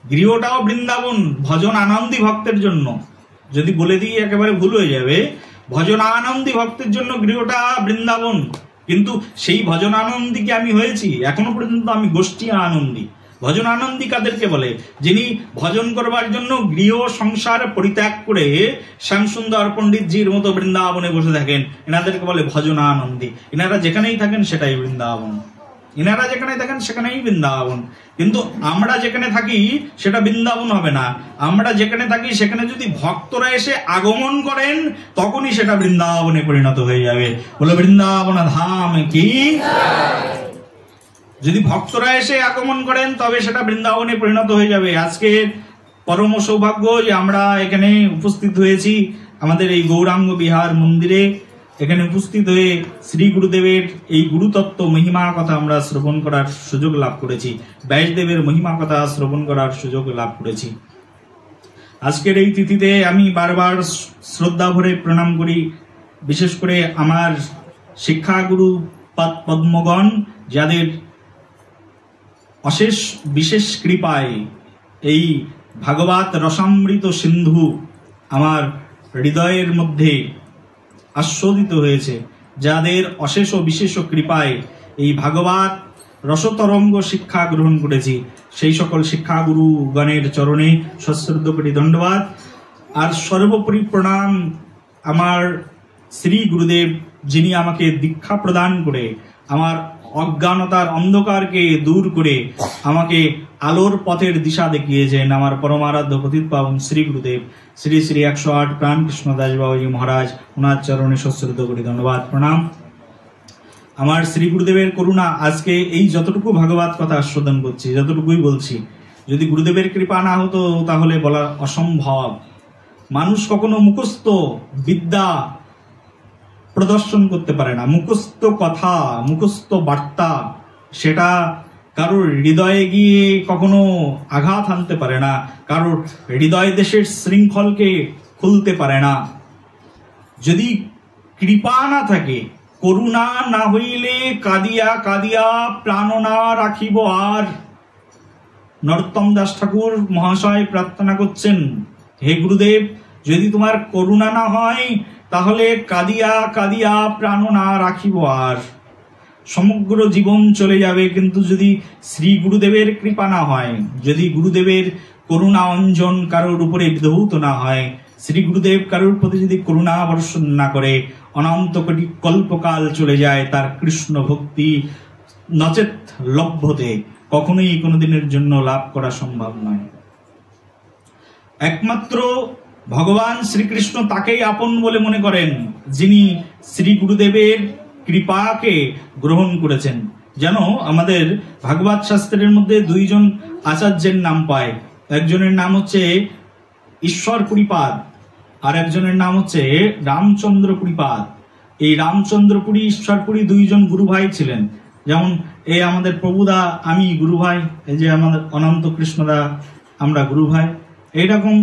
A: গৃহটাও বৃন্দাবন, ভজন আনন্দী ভক্তের জন্য। যদি বলে দিই একেবারে ভুল হয়ে যাবে। ভজন আনন্দী ভক্তের জন্য গৃহটা বৃন্দাবন, কিন্তু সেই ভজন আনন্দী কি আমি হয়েছি? এখনো পর্যন্ত আমি গোষ্ঠী আনন্দী। ভজন আনন্দী কাদেরকে বলে? যিনি ভজন করবার জন্য গৃহ সংসার পরিত্যাগ করে শ্যামসুন্দর পণ্ডিতজির মতো বৃন্দাবনে বসে থাকেন, এনাদেরকে বলে ভজন আনন্দী। এনারা যেখানেই থাকেন সেটাই বৃন্দাবন, এনারা যেখানে থাকেন সেখানেই বৃন্দাবন। কিন্তু আমরা যেখানে থাকি সেটা বৃন্দাবন হবে না। আমরা যেখানে থাকি সেখানে যদি ভক্তরা এসে আগমন করেন, তখনই সেটা বৃন্দাবনে পরিণত হয়ে যাবে। বলে বৃন্দাবন ধাম কি? যদি ভক্তরা এসে আগমন করেন তবে সেটা বৃন্দাবনে পরিণত হয়ে যাবে। আজকে পরম সৌভাগ্য যে আমরা এখানে উপস্থিত হয়েছি, আমাদের এই গৌরাঙ্গ বিহার মন্দিরে এখানে উপস্থিত হয়ে শ্রী গুরুদেবের এই গুরুতত্ত্ব মহিমা কথা আমরা শ্রবণ করার সুযোগ লাভ করেছি, ব্যাসদেবের মহিমা কথা শ্রবণ করার সুযোগ লাভ করেছি। আজকের এই তিথিতে আমি বারবার শ্রদ্ধা ভরে প্রণাম করি, বিশেষ করে আমার শিক্ষাগুরু পদ্মগণ, যাদের অশেষ বিশেষ কৃপায় এই ভাগবত রসামৃত সিন্ধু আমার হৃদয়ের মধ্যে আস্বাদিত হয়েছে, যাদের অশেষ ও বিশেষ কৃপায় এই ভাগবত রসতরঙ্গ শিক্ষা গ্রহণ করেছি, সেই সকল শিক্ষাগুরু গণের চরণে সশ্রদ্ধ কোটি দণ্ডবাদ। আর সর্বোপরি প্রণাম আমার শ্রী গুরুদেব, যিনি আমাকে দীক্ষা প্রদান করে আমার অজ্ঞানতার অন্ধকারকে দূর করে আমাকে আলোর পথের দিশা দেখিয়েছেন। আমার পরমারাধ্য পতিত পাবন শ্রী গুরুদেব শ্রী শ্রী 108 প্রাণকৃষ্ণ দাস বাবাজি মহারাজ, ওনার চরণে সশ্রদ্ধ কোটি ধন্যবাদ প্রণাম। আমার শ্রী গুরুদেবের করুণা, আজকে এই যতটুকু ভাগবত কথা আস্বাদন করছি, যতটুকুই বলছি, যদি গুরুদেবের কৃপা না হতো তাহলে বলা অসম্ভব। মানুষ কখনো মুখস্থ বিদ্যা প্রদর্শন করতে পারে না। মুখস্থ কথা, মুখস্থ বার্তা সেটা কারোর হৃদয়ে গিয়ে কখনো আঘাত আনতে পারে না, কারোর হৃদয় দেশের শৃঙ্খলকে খুলতে পারে না। যদি কৃপা না থাকে, করুণা না হইলে কাঁদিয়া কাঁদিয়া প্রাণ না রাখিব আর। নরোত্তম দাস ঠাকুর মহাশয় প্রার্থনা করছেন, হে গুরুদেব, যদি তোমার করুণা না হয় তাহলে কাঁদিয়া কাঁদিয়া প্রাণ না রাখিব আর। সমগ্র জীবন চলে যাবে, কিন্তু যদি শ্রী গুরুদেবের কৃপা না হয়, যদি গুরুদেবের করুণা অঞ্জন কারোর উপরে বিধৌত না হয়, শ্রী গুরুদেব কারোর প্রতি যদি করুণা বর্ষণ না করে, অনন্ত কোটি কল্পকাল চলে যায় তার কৃষ্ণ ভক্তি নচেত লভ্যতে, কখনোই কোনোদিনের জন্য লাভ করা সম্ভব নয়। একমাত্র ভগবান শ্রীকৃষ্ণ তাকেই আপন বলে মনে করেন যিনি শ্রী গুরুদেবের কৃপাকে গ্রহণ করেছেন। যেন আমাদের ভাগবত শাস্ত্রের মধ্যে দুইজন আচার্যের নাম পায়, একজনের নাম হচ্ছে ঈশ্বর পুরীপাদ, আর একজনের নাম হচ্ছে রামচন্দ্র পুরীপাদ। এই রামচন্দ্রপুরী ঈশ্বরপুরী দুইজন গুরু ভাই ছিলেন। যেমন এই আমাদের প্রভুদা আমি গুরু ভাই, এই যে আমাদের অনন্ত কৃষ্ণদা আমরা গুরু ভাই। এইরকম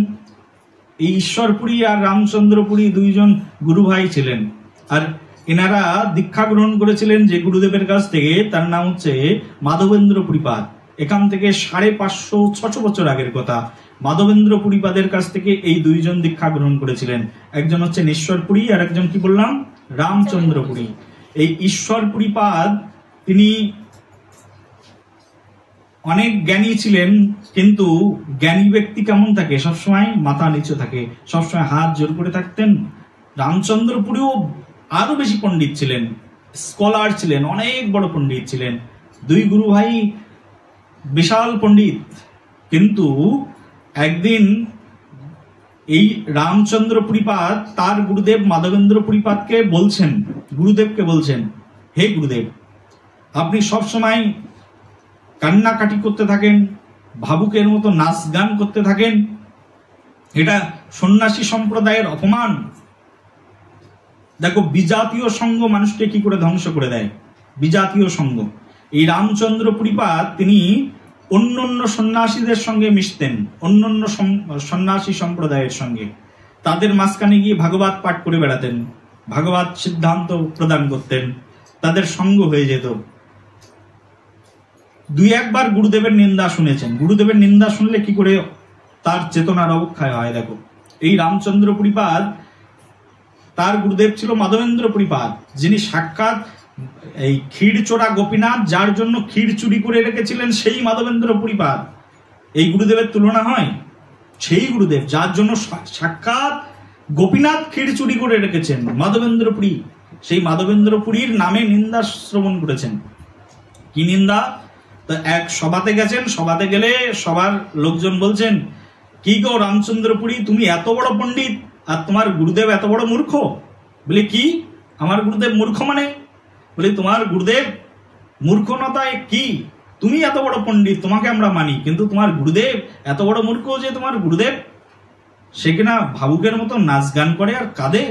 A: এই ঈশ্বরপুরী আর রামচন্দ্রপুরী দুইজন গুরু ভাই ছিলেন। আর এনারা দীক্ষা গ্রহণ করেছিলেন যে গুরুদেবের কাছ থেকে, তার নাম হচ্ছে মাধবেন্দ্র পুরীপাদ। এখান থেকে 550-600 বছর আগের কথা। মাধবেন্দ্র পুরীপাদের কাছ থেকে এই দুইজন দীক্ষা গ্রহণ করেছিলেন। একজন হচ্ছে ঈশ্বরপুরী আর একজন কি বললাম রামচন্দ্রপুরী। এই ঈশ্বরপুরীপাদ তিনি অনেক জ্ঞানী ছিলেন, কিন্তু জ্ঞানী ব্যক্তি কেমন থাকে? সবসময় মাথা নিচু থাকে, সবসময় হাত জোর করে থাকতেন। রামচন্দ্রপুরীও আরো বেশি পণ্ডিত ছিলেন, স্কলার ছিলেন, অনেক বড় পণ্ডিত ছিলেন। দুই গুরু ভাই বিশাল পণ্ডিত। কিন্তু একদিন এই রামচন্দ্র পুরীপাদ তার গুরুদেব মাধবেন্দ্র পুরীপাদকে বলছেন, গুরুদেবকে বলছেন, হে গুরুদেব, আপনি সবসময় কান্নাকাটি করতে থাকেন, ভাবুকের মতো নাচ গান করতে থাকেন, এটা সন্ন্যাসী সম্প্রদায়ের অপমান। দেখো, বিজাতীয় সঙ্গ মানুষকে কি করে ধ্বংস করে দেয়, বিজাতীয় সঙ্গ। এই রামচন্দ্র পুরীপাদ তিনি অন্যান্য সন্ন্যাসীদের সঙ্গে মিশতেন, অন্যান্য সন্ন্যাসী সম্প্রদায়ের সঙ্গে। তাদের মাঝখানে গিয়ে ভাগবত পাঠ করে বেড়াতেন, ভাগবত সিদ্ধান্ত প্রদান করতেন, তাদের সঙ্গ হয়ে যেত। দুই একবার গুরুদেবের নিন্দা শুনেছেন। গুরুদেবের নিন্দা শুনলে কি করে তার চেতনার অবক্ষয় হয়। দেখো, এই রামচন্দ্র পুরীপাদ, তার গুরুদেব ছিল মাধবেন্দ্র পুরীপাদ, যিনি সাক্ষাৎ এই ক্ষীরচোরা গোপীনাথ, যার জন্য ক্ষীর চুরি করে রেখেছিলেন, সেই মাধবেন্দ্র পুরীপাদ। এই গুরুদেবের তুলনা হয়? সেই গুরুদেব যার জন্য সাক্ষাৎ গোপীনাথ ক্ষীর চুরি করে রেখেছেন, মাধবেন্দ্র পুরী, সেই মাধবেন্দ্র পুরীর নামে নিন্দা শ্রবণ করেছেন। কি নিন্দা? তো এক সভাতে গেছেন, সভাতে গেলে সবার লোকজন বলছেন, কি গো রামচন্দ্র পুরী, তুমি এত বড় পণ্ডিত আর তোমার গুরুদেব এত বড় মূর্খ। বলে কি, আমার গুরুদেব মূর্খ মানে? বলে তোমার গুরুদেব মূর্খ নতায় কি, তুমি এত বড় পণ্ডিত, তোমাকে আমরা মানি, কিন্তু তোমার গুরুদেব এত বড় মূর্খ যে তোমার গুরুদেব সে কিনা ভাবুকের মতো নাচ গান করে আর কাঁদে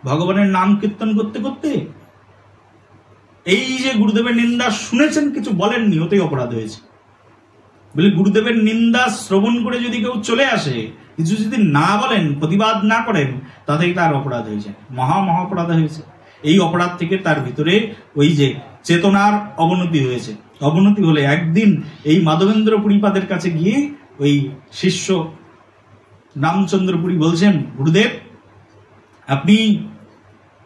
A: ভগবানের নাম কীর্তন করতে করতে। এই যে গুরুদেবের নিন্দা শুনেছেন, কিছু বলেননি, ওতেই অপরাধ হয়েছে। বলে গুরুদেবের নিন্দা শ্রবণ করে যদি কেউ চলে আসে, কিছু যদি না বলেন, প্রতিবাদ না করেন, তাতেই তার অপরাধ হয়েছে, মহা অপরাধ হয়েছে। এই অপরাধ থেকে তার ভিতরে ওই যে চেতনার অবনতি হয়েছে। অবনতি হলে একদিন এই মাধবেন্দ্র পুরীপাদের কাছে গিয়ে ওই শিষ্য রামচন্দ্র পুরী বলছেন, গুরুদেব, আপনি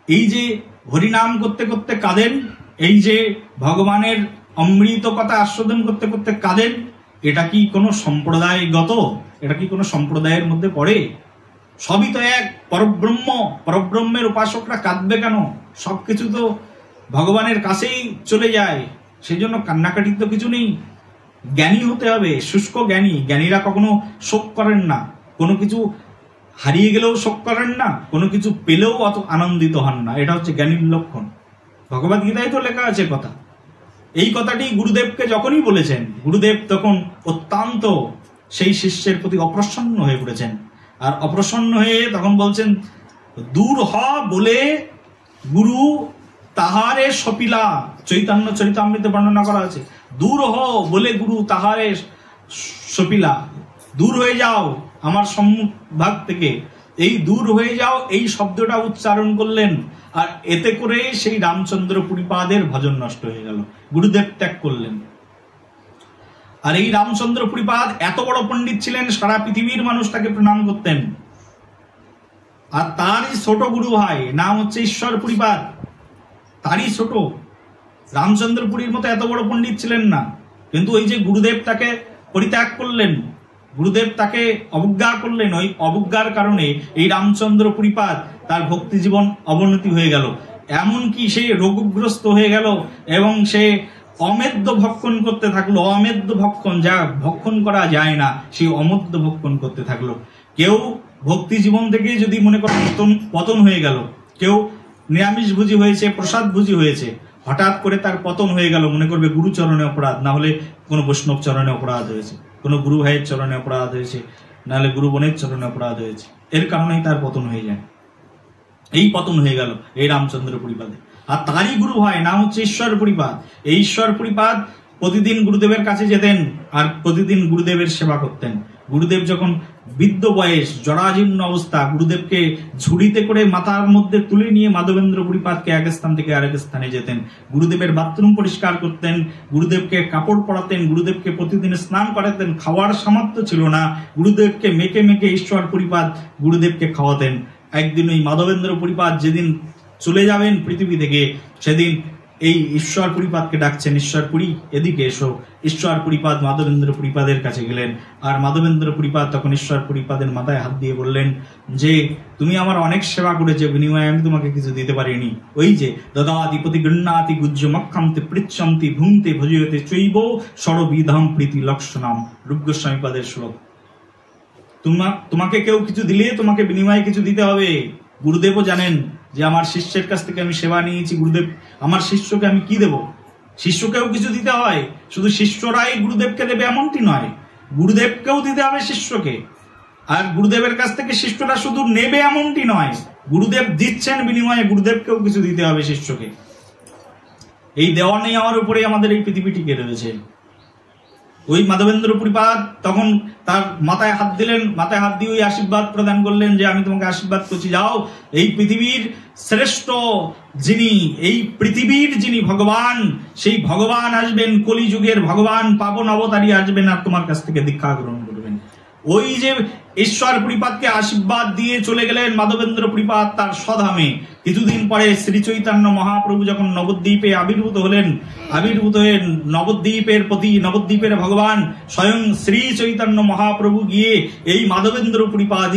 A: এই যে হরিনাম করতে করতে কাঁদেন, এই যে ভগবানের অমৃত কথা আস্বাদন করতে করতে কাঁদেন, এটা কি কোনো সম্প্রদায়গত? এটা কি কোনো সম্প্রদায়ের মধ্যে পড়ে? সবই তো এক পরব্রহ্ম, পরব্রহ্মের উপাসকরা কাঁদবে কেন? সবকিছু তো ভগবানের কাছেই চলে যায়, সেই জন্য কান্নাকাটির তো কিছু নেই। জ্ঞানী হতে হবে, শুষ্ক জ্ঞানী। জ্ঞানীরা কখনো শোক করেন না, কোনো কিছু হারিয়ে গেলেও শোক করেন না, কোনো কিছু পেলেও অত আনন্দিত হন না। এটা হচ্ছে জ্ঞানীর লক্ষণ। ভগবদ গীতায় তো লেখা আছে কথা। এই কথাটি গুরুদেবকে যখনই বলেছেন, গুরুদেব তখন অত্যন্ত সেই শিষ্যের প্রতি অপ্রসন্ন হয়ে পড়েছেন। আর অপ্রসন্ন হয়ে তখন বলছেন, দূর হ বলে গুরু তাহারে সপিলা, চৈতন্য চরিতামৃতে বর্ণনা করা আছে। দূর হও বলে গুরু তাহারে সপিলা, দূর হয়ে যাও আমার সম্মুখ ভাগ থেকে, এই দূর হয়ে যাও এই শব্দটা উচ্চারণ করলেন। আর এতে করে সেই রামচন্দ্র পুরীপাদের ভজন নষ্ট হয়ে গেল, গুরুদেব ত্যাগ করলেন। আর এই রামচন্দ্র পুরীপাদ এত বড় পণ্ডিত ছিলেন, সারা পৃথিবীর মানুষ তাকে প্রণাম করতেন। আর তারই ছোট গুরু ভাই নাম হচ্ছে ঈশ্বর পুরীপাদ, তারই ছোট। রামচন্দ্রপুরীর মতো এত বড় পণ্ডিত ছিলেন না, কিন্তু ওই যে গুরুদেব তাকে পরিত্যাগ করলেন, গুরুদেব তাকে অবজ্ঞা করলেন, ওই অবজ্ঞার কারণে এই রামচন্দ্র পুরীপাদ তার ভক্তি জীবন অবনতি হয়ে গেল। এমনকি সে রোগগ্রস্ত হয়ে গেল এবং সে অমেদ্য ভক্ষণ করতে থাকলো। অমেদ্য ভক্ষণ, যা ভক্ষণ করা যায় না, সেই অমেদ্য ভক্ষণ করতে থাকলো। কেউ ভক্তি জীবন থেকে যদি মনে করেন পতন হয়ে গেল, কেউ নিরামিষ ভুজি হয়েছে, প্রসাদ ভুজি হয়েছে, হঠাৎ করে তার পতন হয়ে গেল, মনে করবে গুরুচরণে অপরাধ, না হলে কোনো বৈষ্ণব চরণে অপরাধ হয়েছে, কোনো গুরু ভাইয়ের চরণে অপরাধ হয়েছে, নাহলে গুরু বোনের চরণে অপরাধ হয়েছে, এর কারণেই তার পতন হয়ে যায়। এই পতন হয়ে গেল এই রামচন্দ্র পুরীপাদে। আর তারই গুরু ভাই নাম হচ্ছে ঈশ্বর পুরীপাদ। এই ঈশ্বর পুরীপাদ প্রতিদিন গুরুদেবের কাছে যেতেন আর প্রতিদিন গুরুদেবের সেবা করতেন। গুরুদেব যখন বৃদ্ধ বয়স, জরাজীর্ণ অবস্থা, গুরুদেবকে ঝুড়িতে করে মাথার মধ্যে তুলে নিয়ে মাধবেন্দ্র পুরীপাদকে এক স্থান থেকে আরেক স্থানে যেতেন। গুরুদেবের বাথরুম পরিষ্কার করতেন, গুরুদেবকে কাপড় পরাতেন, গুরুদেবকে প্রতিদিন স্নান করাতেন। খাওয়ার সামর্থ্য ছিল না, গুরুদেবকে মেখে মেখে ঈশ্বর পুরীপাদ গুরুদেবকে খাওয়াতেন। একদিন ওই মাধবেন্দ্র পুরীপাদ যেদিন চলে যাবেন পৃথিবী থেকে, সেদিন এই ঈশ্বর পুরীপাদকে ডাকছেন, ঈশ্বর পুরী এদিকে এসো। ঈশ্বর পুরীপাদ মাধবেন্দ্র পুরীপাদের কাছে গেলেন, আর মাধবেন্দ্র পুরীপাদ তখন ঈশ্বর পুরীপাদের মাথায় হাত দিয়ে বললেন যে তুমি আমার অনেক সেবা করেছো, বিনিময়ে আমি তোমাকে কিছু দিতে পারিনি। ওই যে দদাধিপতি গৃহ্ণাতি গুজ্জ মক্ষান্তি পৃচ্ছন্তি ভুংতে ভজয়তে চৈব সরবিধাম প্রীতি লক্ষণাম, রূপ গোস্বামীপাদের শ্লোক। তোমাকে কেউ কিছু দিলে তোমাকে বিনিময়ে কিছু দিতে হবে। গুরুদেবও জানেন যে আমার শিষ্যের কাছ থেকে আমি সেবা নিয়েছি, গুরুদেব আমার শিষ্যকে আমি কি দেব? শিষ্যকেও কিছু দিতে হয়। শুধু শিষ্যরাই গুরুদেবকে দেবে এমনটি নয়, গুরুদেবকেও দিতে হবে শিষ্যকে। আর গুরুদেবের কাছ থেকে শিষ্যরা শুধু নেবে এমনটি নয়, গুরুদেব দিচ্ছেন, বিনিময়ে গুরুদেবকেও কিছু দিতে হবে শিষ্যকে। এই দেওয়া নেওয়ার উপরে আমাদের এই পৃথিবী টিকে রয়েছে। ওই মাধবেন্দ্র পুরীপাদ তখন তার মাথায় হাত দিলেন, মাথায় হাত দিয়ে ওই আশীর্বাদ প্রদান করলেন যে আমি তোমাকে আশীর্বাদ করছি, যাও এই পৃথিবীর শ্রেষ্ঠ যিনি, এই পৃথিবীর যিনি ভগবান, সেই ভগবান আসবেন, কলিযুগের ভগবান পাবন অবতারী আসবেন আর তোমার কাছ থেকে দীক্ষা গ্রহণ করবেন। ওই যে ঈশ্বর পুরীপাদকে আশীর্বাদ দিয়ে চলে গেলেন মাধবেন্দ্র পুরীপাদ তার স্বধামে। কিছুদিন পরে শ্রী চৈতন্য মহাপ্রভু যখন নবদ্বীপে আবির্ভূত হলেন, আবির্ভূত হয়ে নবদ্বীপের প্রতি, নবদ্বীপের ভগবান স্বয়ং শ্রী চৈতন্য মহাপ্রভু গিয়ে এই মাধবেন্দ্র পুরীপাদ,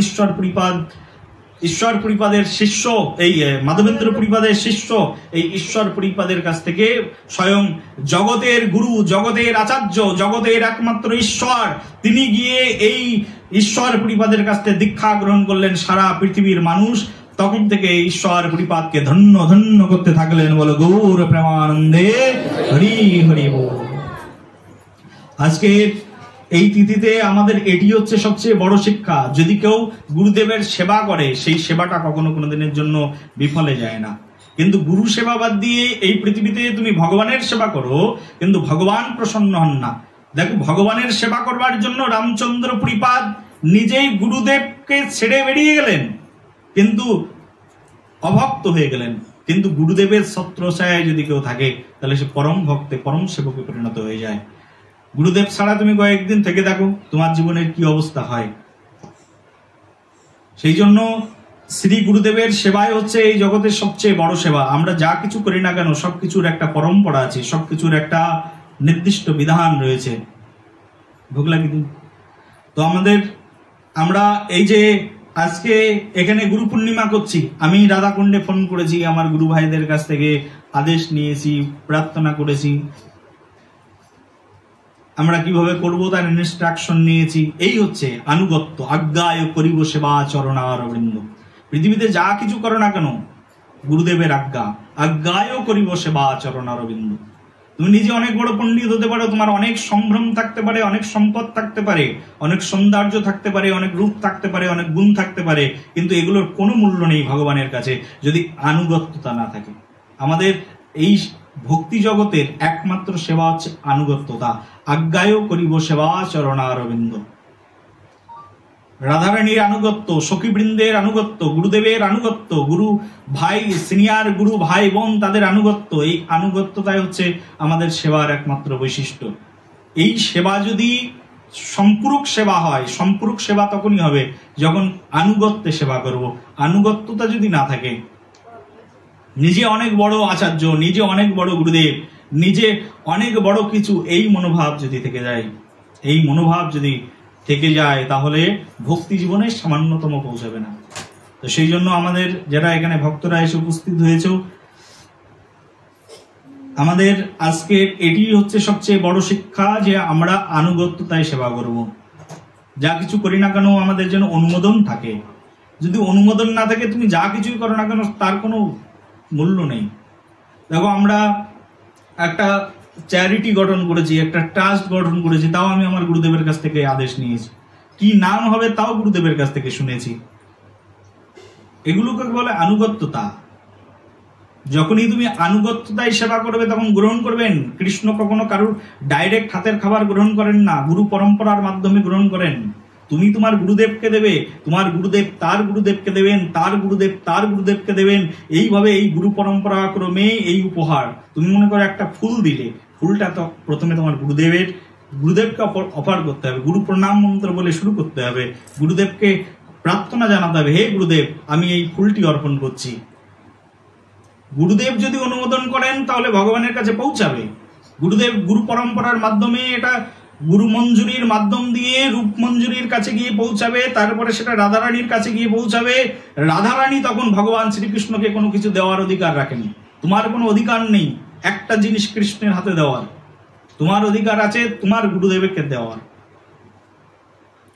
A: ঈশ্বর পুরীপাদের শিষ্য, এই মাধবেন্দ্র পুরীপাদের শিষ্য এই ঈশ্বর পুরীপাদের কাছ থেকে স্বয়ং জগতের গুরু, জগতের আচার্য, জগতের একমাত্র ঈশ্বর, তিনি গিয়ে এই ঈশ্বর পুরীপাদের কাছ থেকে দীক্ষা গ্রহণ করলেন। সারা পৃথিবীর মানুষ তখন থেকে ঈশ্বর পুরীপাদকে ধন্য ধন্য করতে থাকলেন। বলো গৌর প্রেমানন্দে হরি হরি বল। আজকে এই তিথিতে আমাদের এটি হচ্ছে সবচেয়ে বড় শিক্ষা। যদি কেউ গুরুদেবের সেবা করে, সেই সেবাটা কখনো কোনোদিনের জন্য বিফলে যায় না। কিন্তু গুরু সেবা বাদ দিয়ে এই পৃথিবীতে তুমি ভগবানের সেবা করো, কিন্তু ভগবান প্রসন্ন হন না। দেখো, ভগবানের সেবা করবার জন্য রামচন্দ্র পুরীপাদ নিজেই গুরুদেবকে ছেড়ে বেরিয়ে গেলেন, কিন্তু অভক্ত হয়ে গেলেন। কিন্তু গুরুদেবের ছত্রছায়ায় যদি কেউ থাকে, তাহলে সে পরম ভক্তে, পরম সেবকে পরিণত হয়ে যায়। গুরুদেব ছাড়া তুমি কয়েকদিন থেকে দেখো তোমার জীবনের কি অবস্থা হয়। সেই জন্য শ্রী গুরুদেবের সেবাই হচ্ছে এই জগতের সবচেয়ে বড় সেবা। আমরা যা কিছু করি না কেন, সবকিছুর একটা পরম্পরা আছে, সবকিছুর একটা নির্দিষ্ট বিধান রয়েছে। ভোগ লাগিয়ে দিন তো আমরা এই যে আজকে এখানে গুরু পূর্ণিমা করছি, আমি রাধাকুণ্ডে ফোন করেছি, আমার গুরু ভাইদের কাছ থেকে আদেশ নিয়েছি, প্রার্থনা করেছি, আমরা কিভাবে করবো তার ইনস্ট্রাকশন নিয়েছি। এই হচ্ছে আনুগত্য। আজ্ঞায় করিব সেবা চরণার অরবিন্দ। পৃথিবীতে যা কিছু করো না কেন, গুরুদেবের আজ্ঞা। আজ্ঞায় করিব সেবা চরণার অরবিন্দ। তুমি নিজে অনেক বড় পণ্ডিত হতে পারো, তোমার অনেক সম্ভ্রম থাকতে পারে, অনেক সম্পদ থাকতে পারে, অনেক সৌন্দর্য থাকতে পারে, অনেক রূপ থাকতে পারে, অনেক গুণ থাকতে পারে, কিন্তু এগুলোর কোনো মূল্য নেই ভগবানের কাছে যদি আনুগত্যতা না থাকে। আমাদের এই ভক্তি জগতের একমাত্র সেবা হচ্ছে আনুগত্যতা। আজ্ঞায়ও করিব সেবা চরণারবিন্দ। রাধারানীর আনুগত্য, সখীবৃন্দের আনুগত্য, গুরুদেবের আনুগত্য, গুরু ভাই, সিনিয়র গুরু ভাই বোন তাদের আনুগত্য, এই আনুগত্যতাই হচ্ছে আমাদের সেবার একমাত্র বৈশিষ্ট্য। এই সেবা যদি সম্পূরক সেবা হয়, সম্পূরক সেবা তখনই হবে যখন আনুগত্যে সেবা করব। আনুগত্যতা যদি না থাকে, নিজে অনেক বড় আচার্য, নিজে অনেক বড় গুরুদেব, নিজে অনেক বড় কিছু, এই মনোভাব যদি থেকে যায়, এই মনোভাব যদি থেকে যায়, তাহলে ভক্তি জীবনে সামান্যতম পৌঁছাবে না। তো সেই জন্য আমাদের যারা এখানে ভক্তরা এসে উপস্থিত হয়েছে, আমাদের আজকে এটি হচ্ছে সবচেয়ে বড় শিক্ষা যে আমরা আনুগত্যতায় সেবা করব। যা কিছু করি না কেন আমাদের যেন অনুমোদন থাকে। যদি অনুমোদন না থাকে তুমি যা কিছুই করো না কেন তার কোনো মূল্য নেই। দেখো, আমরা একটা চ্যারিটি গঠন করেছি, একটা ট্রাস্ট গঠন করেছি, তাও আমি আমার গুরুদেবের কাছ থেকে আদেশ নিয়েছি। কি নাম হবে তাও গুরুদেবের কাছ থেকে শুনেছি। এগুলোকে বলে আনুগত্যতা। যখনই তুমি আনুগত্যতায় সেবা করবে তখন গ্রহণ করবেন। কৃষ্ণ কখনো কারুর ডাইরেক্ট হাতের খাবার গ্রহণ করেন না, গুরু পরম্পরার মাধ্যমে গ্রহণ করেন। তুমি তোমার গুরুদেবকে দেবে, তোমার গুরুদেব তার গুরুদেবকে দেবেন, তার গুরুদেব তার গুরুদেবকে দেবেন। এইভাবে এই গুরু পরম্পরা ক্রমে এই উপহার। তুমি মনে করো একটা ফুল দিলে, ফুলটা তো প্রথমে তোমার গুরুদেবকে অফার করতে হবে, গুরু প্রণাম মন্ত্র বলে শুরু করতে হবে, গুরুদেবকে প্রার্থনা জানাতে হবে, হে গুরুদেব আমি এই ফুলটি অর্পণ করছি। গুরুদেব যদি অনুমোদন করেন তাহলে ভগবানের কাছে পৌঁছাবে। গুরুদেব গুরু পরম্পরার মাধ্যমে এটা গুরু মঞ্জুরির মাধ্যম দিয়ে রূপ মঞ্জুরির কাছে গিয়ে পৌঁছাবে, তারপরে সেটা রাধারানীর কাছে গিয়ে পৌঁছাবে। রাধারানী তখন ভগবান শ্রীকৃষ্ণকে কোনো কিছু দেওয়ার অধিকার রাখেনি। তোমার কোনো অধিকার নেই একটা জিনিস কৃষ্ণের হাতে দেওয়ার, তোমার অধিকার আছে তোমার গুরুদেবকে দেওয়ার।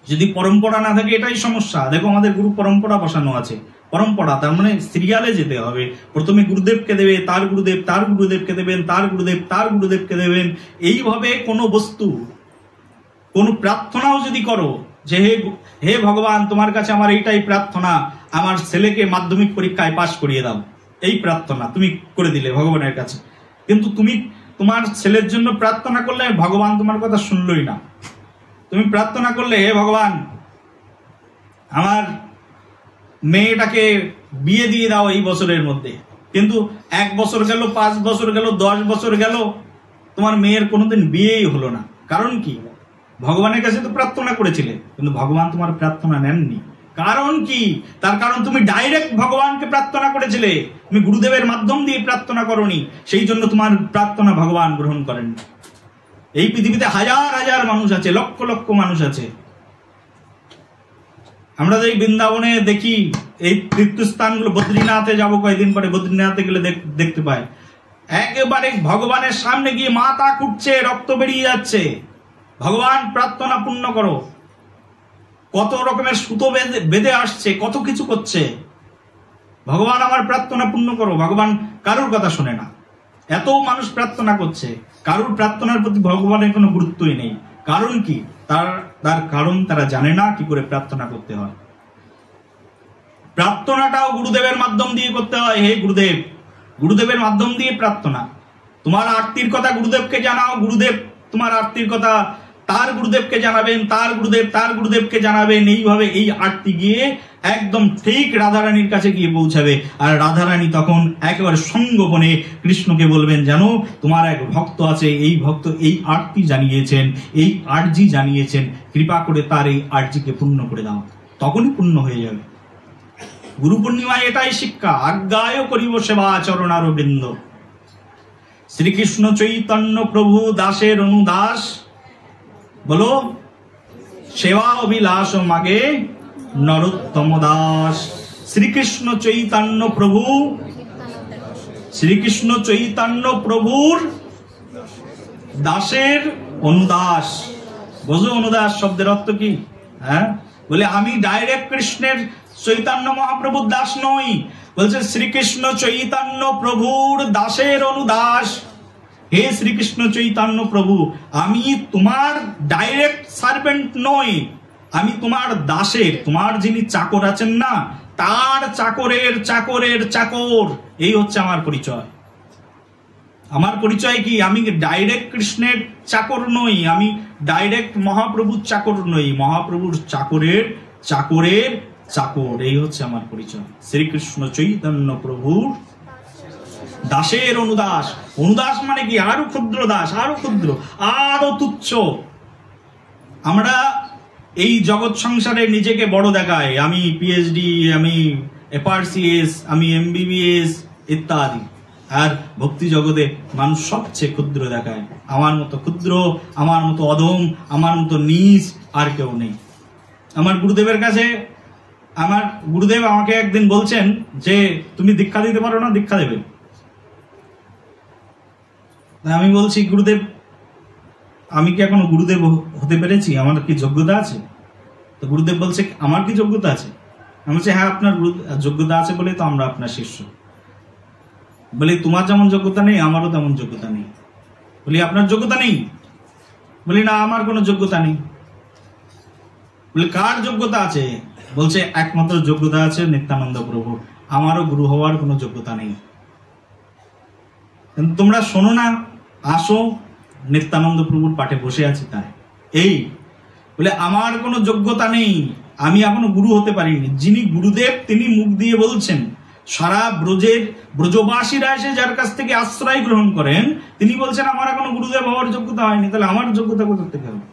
A: যদি পরম্পরা না থাকে এটাই সমস্যা। দেখো, আমাদের গুরু পরম্পরা বসানো আছে, পরম্পরা তার মানে সিরিয়ালে যেতে হবে। প্রথমে গুরুদেবকে দেবে, তার গুরুদেব তার গুরুদেবকে দেবেন, তার গুরুদেব তার গুরুদেবকে দেবেন। এইভাবে কোনো বস্তু, কোন প্রার্থনাও যদি করো যে হে ভগবান তোমার কাছে আমার এইটাই প্রার্থনা, আমার ছেলেকে মাধ্যমিক পরীক্ষায় পাশ করিয়ে দাও, এই প্রার্থনা তুমি করে দিলে ভগবানের কাছে, কিন্তু তুমি তোমার ছেলের জন্য প্রার্থনা করলে ভগবান তোমার কথা শুনলই না। তুমি প্রার্থনা করলে হে ভগবান আমার মেয়েটাকে বিয়ে দিয়ে দাও এই বছরের মধ্যে, কিন্তু 1 বছর গেল, 5 বছর গেল, 10 বছর গেল, তোমার মেয়ের কোনোদিন বিয়েই হলো না। কারণ কি? ভগবানের কাছে তো প্রার্থনা করেছিলে কিন্তু ভগবান তোমার প্রার্থনা নেননি। কারণ কি? তার কারণ তুমি ডাইরেক্ট ভগবানকে প্রার্থনা করেছিলে, তুমি গুরুদেবের মাধ্যম দিয়ে প্রার্থনা করনি, সেই জন্য তোমার প্রার্থনা ভগবান গ্রহণ করেন। এই পৃথিবীতে হাজার হাজার মানুষ আছে, লক্ষ লক্ষ মানুষ আছে। আমরা যে বৃন্দাবনে দেখি এই তীর্থস্থানগুলো, বদ্রীনাথে যাবো কয়েকদিন পরে, বদ্রীনাথে গেলে দেখতে পাই একেবারে ভগবানের সামনে গিয়ে মাথা কুটছে, রক্ত বেরিয়ে যাচ্ছে। ভগবান প্রার্থনা পূর্ণ করো, কত রকমের সুতো বেঁধে আসছে, কত কিছু করছে। ভগবান আমার প্রার্থনা পূর্ণ করো। ভগবান কারুর কথা শোনে না, এত মানুষ প্রার্থনা করছে, কারুর প্রার্থনার প্রতি ভগবানের কোনো গুরুত্বই নেই। কারণ কি? তার কারণ তারা জানে না কি করে প্রার্থনা করতে হয়। প্রার্থনাটাও গুরুদেবের মাধ্যম দিয়ে করতে হয়। হে গুরুদেব, গুরুদেবের মাধ্যম দিয়ে প্রার্থনা। তোমার আরতির কথা গুরুদেবকে জানাও, গুরুদেব তোমার আরতির কথা তার গুরুদেবকে জানাবেন, তার গুরুদেব তার গুরুদেবকে জানাবেন। এইভাবে এই আরতি গিয়ে একদম ঠিক রাধারানীর কাছে গিয়ে পৌঁছাবে। আর রাধারানী তখন একেবারে সঙ্গোপনে কৃষ্ণকে বলবেন, জানো তোমার এক ভক্ত আছে, এই ভক্ত এই আরতি জানিয়েছেন, এই আরজি জানিয়েছেন, কৃপা করে তার এই আরজিকে পূর্ণ করে দাও। তখনই পূর্ণ হয়ে যাবে। গুরু পূর্ণিমায় এটাই শিক্ষা, আজ্ঞায় করিব সেবা চরণারবিন্দ। শ্রীকৃষ্ণ চৈতন্য প্রভু দাসের অনুদাস, বলো সেবা অভিলাষ মাগে নরোত্তম দাস। শ্রীকৃষ্ণ চৈতন্য প্রভু, শ্রীকৃষ্ণ চৈতন্য প্রভুর দাসের অনুদাস। বোঝো অনুদাস শব্দের অর্থ কি? হ্যাঁ, বলে আমি ডাইরেক্ট কৃষ্ণের চৈতন্য মহাপ্রভুর দাস নই, বলছে শ্রীকৃষ্ণ চৈতন্য প্রভুর দাসের অনুদাস। হে শ্রীকৃষ্ণ চৈতন্য প্রভু, আমি তোমার ডাইরেক্ট সার্ভেন্ট নই, আমি তোমার দাসের, তোমার যিনি চাকর আছেন না, তার চাকরের চাকরের চাকর। এই হচ্ছে আমার পরিচয়। আমার পরিচয় কি? আমি ডাইরেক্ট কৃষ্ণের চাকর নই, আমি ডাইরেক্ট মহাপ্রভুর চাকর নই, মহাপ্রভুর চাকরের চাকরের চাকর। এই হচ্ছে আমার পরিচয়। শ্রীকৃষ্ণ চৈতন্য প্রভুর দাসের অনুদাস। অনুদাস মানে কি? আরো ক্ষুদ্র দাস, আরো ক্ষুদ্র, আরো তুচ্ছ। আমরা এই জগৎ সংসারে নিজেকে বড় দেখাই, আমি পিএইচডি, আমি এফআরসিএস, আমি এমবিবিএস ইত্যাদি। আর ভক্তি জগতে মানুষ সবচেয়ে ক্ষুদ্র দেখায়। আমার মতো ক্ষুদ্র, আমার মতো অধম, আমার মতো নীচ আর কেউ নেই। আমার গুরুদেবের কাছে, আমার গুরুদেব আমাকে একদিন বলছেন যে তুমি দীক্ষা দিতে পারো না, দীক্ষা দেবে। আমি বলছি, গুরুদেব আমি কি এখনো গুরুদেব হতে পেরেছি? আমার কি যোগ্যতা আছে? তো গুরুদেব বলছে, আমার কি যোগ্যতা আছে? আমি বলছি, হ্যাঁ আপনার যোগ্যতা আছে বলে তো আমরা আপনার শিষ্য। বলি, তোমার যেমন যোগ্যতা নেই আমারও তেমন যোগ্যতা নেই। বলি, আপনার যোগ্যতা নেই? বলি, না আমার কোনো যোগ্যতা নেই। বলি, কার যোগ্যতা আছে? বলছে, একমাত্র যোগ্যতা আছে নিত্যানন্দ প্রভু, আমারও গুরু হওয়ার কোনো যোগ্যতা নেই। কিন্তু তোমরা শোনো না, আসো, নিত্যানন্দ প্রভুর পাঠে বসে আছি তাই। এই বলে আমার কোনো যোগ্যতা নেই, আমি এখনো গুরু হতে পারিনি। যিনি গুরুদেব তিনি মুখ দিয়ে বলছেন, সারা ব্রজবাসীরা এসে যার কাছ থেকে আশ্রয় গ্রহণ করেন, তিনি বলছেন আমার এখনো গুরুদেব হওয়ার যোগ্যতা হয়নি। তাহলে আমার যোগ্যতা কোথা থেকে হবে?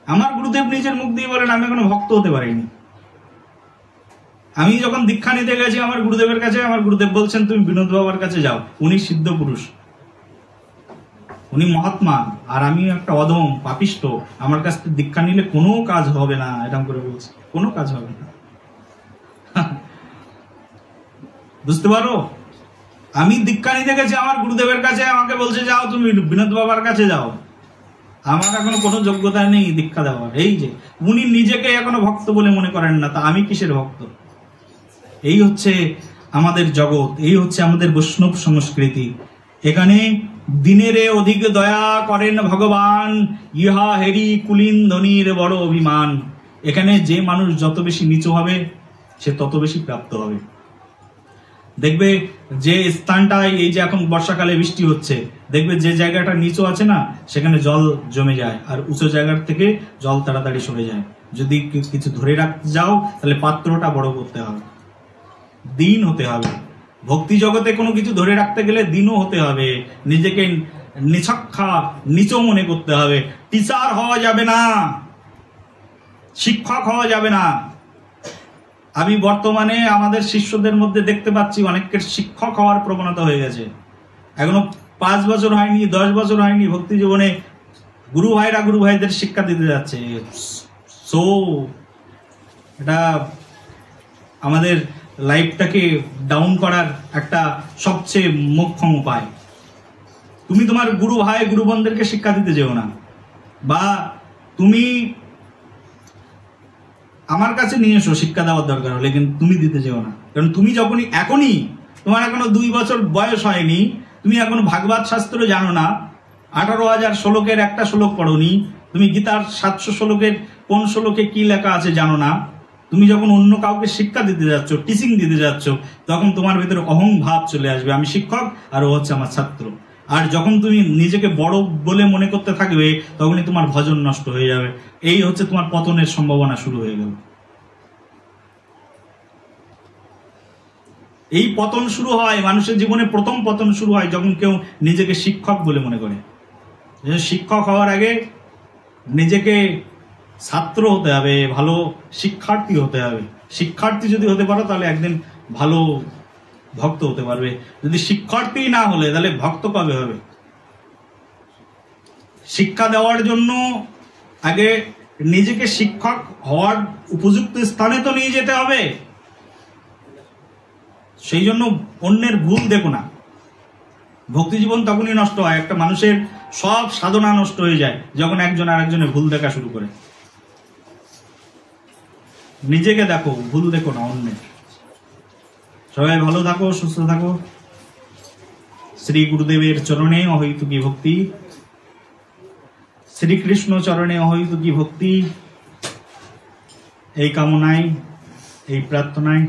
A: আমার গুরুদেব নিজের মুখ দিয়ে বলেন আমি এখনো ভক্ত হতে পারিনি। আমি যখন দীক্ষা নিতে গেছি আমার গুরুদেবের কাছে, আমার গুরুদেব বলছেন তুমি বিনোদ বাবার কাছে যাও, উনি সিদ্ধ পুরুষ, উনি মহাত্মা, আর আমি একটা অধম পাপিষ্ট, আমার কাছ থেকে দীক্ষা নিলে কোনো কাজ হবে না। এরকম করে বলছে, কোনো কাজ হবে না। বুঝতে পারো? আমি দীক্ষা নিতে গেছি আমার গুরুদেবের কাছে, আমাকে বলছে যাও তুমি বিনোদ বাবার কাছে যাও। আমার এখনো কোনো যোগ্যতা নেই দীক্ষা দেওয়ার। এই যে উনি নিজেকে এখনো ভক্ত বলে মনে করেন না, তা আমি কিসের ভক্ত? এই হচ্ছে আমাদের জগৎ, এই হচ্ছে আমাদের বৈষ্ণব সংস্কৃতি। এখানে দিনেরে অধিক দয়া করেন ভগবান, ইহা হেরি কুলিন ধনির বড় অভিমান। এখানে যে মানুষ যত বেশি নিচু হবে সে তত বেশি প্রাপ্ত হবে। দেখবে যে স্থানটায়, এই যে এখন বর্ষাকালে বৃষ্টি হচ্ছে, দেখবে যে জায়গাটা নিচু আছে না সেখানে জল জমে যায়, আর উঁচু জায়গার থেকে জল তাড়াতাড়ি সরে যায়। যদি কিছু ধরে রাখতে যাও তাহলে পাত্রটা বড় করতে হবে, দিন হতে হবে। ভক্তি জগতে কোনো কিছু ধরে রাখতে গেলে দিনও হতে হবে, নিজেকে নিছক্ষা নিচু মনে করতে হবে। টিচার হওয়া যাবে না, শিক্ষক হওয়া যাবে না। আমি বর্তমানে আমাদের শিষ্যদের মধ্যে দেখতে পাচ্ছি অনেকের শিক্ষক হওয়ার প্রবণতা হয়ে গেছে। এখনো 5 বছর হয়নি, 10 বছর হয়নি, ভক্তি জীবনে গুরু ভাইরা গুরু ভাইদের শিক্ষা দিতে যাচ্ছে। সো এটা আমাদের লাইফটাকে ডাউন করার একটা সবচেয়ে মোক্ষম উপায়। তুমি তোমার গুরু ভাই গুরু বোনদেরকে শিক্ষা দিতে যেও না, বা তুমি আমার কাছে নিয়ে এসো, শিক্ষা দেওয়ার দরকার হলে, কিন্তু তুমি দিতে যেও না। কারণ তুমি যখনই এখনই, তোমার এখনো 2 বছর বয়স হয়নি, তুমি এখনো ভাগবত শাস্ত্র জানো না, 18,000 শ্লোকের একটা শ্লোক পড়োনি, তুমি গীতার 700 শ্লোকের কোন শ্লোকে কি লেখা আছে জানো না, তুমি যখন অন্য কাউকে শিক্ষা দিতে যাচ্ছ, টিচিং দিতে যাচ্ছ, তখন তোমার ভিতরে অহং ভাব চলে আসবে, আমি শিক্ষক আর ও হচ্ছে আমার ছাত্র। আর যখন তুমি নিজেকে বড় বলে মনে করতে থাকবে তখনই তোমার ভজন নষ্ট হয়ে যাবে। এই হচ্ছে তোমার পতনের সম্ভাবনা শুরু হয়ে গেল। এই পতন শুরু হয় মানুষের জীবনে, প্রথম পতন শুরু হয় যখন কেউ নিজেকে শিক্ষক বলে মনে করে। শিক্ষক হওয়ার আগে নিজেকে ছাত্র হতে হবে, ভালো শিক্ষার্থী হতে হবে। শিক্ষার্থী যদি হতে পারো তাহলে একদিন ভালো ভক্ত হতে পারবে। যদি শিক্ষার্থী না হলে তাহলে ভক্ত কবে হবে? শিক্ষা দেওয়ার জন্য আগে নিজেকে শিক্ষক হওয়ার উপযুক্ত স্থানে তো নিয়ে যেতে হবে। সেই জন্য অন্যের ভুল দেখো না। ভক্তি জীবন তখনই নষ্ট হয়, একটা মানুষের সব সাধনা নষ্ট হয়ে যায় যখন একজন আরেকজনের ভুল দেখা শুরু করে। নিজেকে দেখো, ভুল দেখো না অন্যের। সবাই ভালো থাকো, সুস্থ থাকো। শ্রী গুরুদেবের চরণে অহৈতুকী ভক্তি, শ্রীকৃষ্ণ চরণে অহৈতুকী ভক্তি, এই কামনায়, এই প্রার্থনায়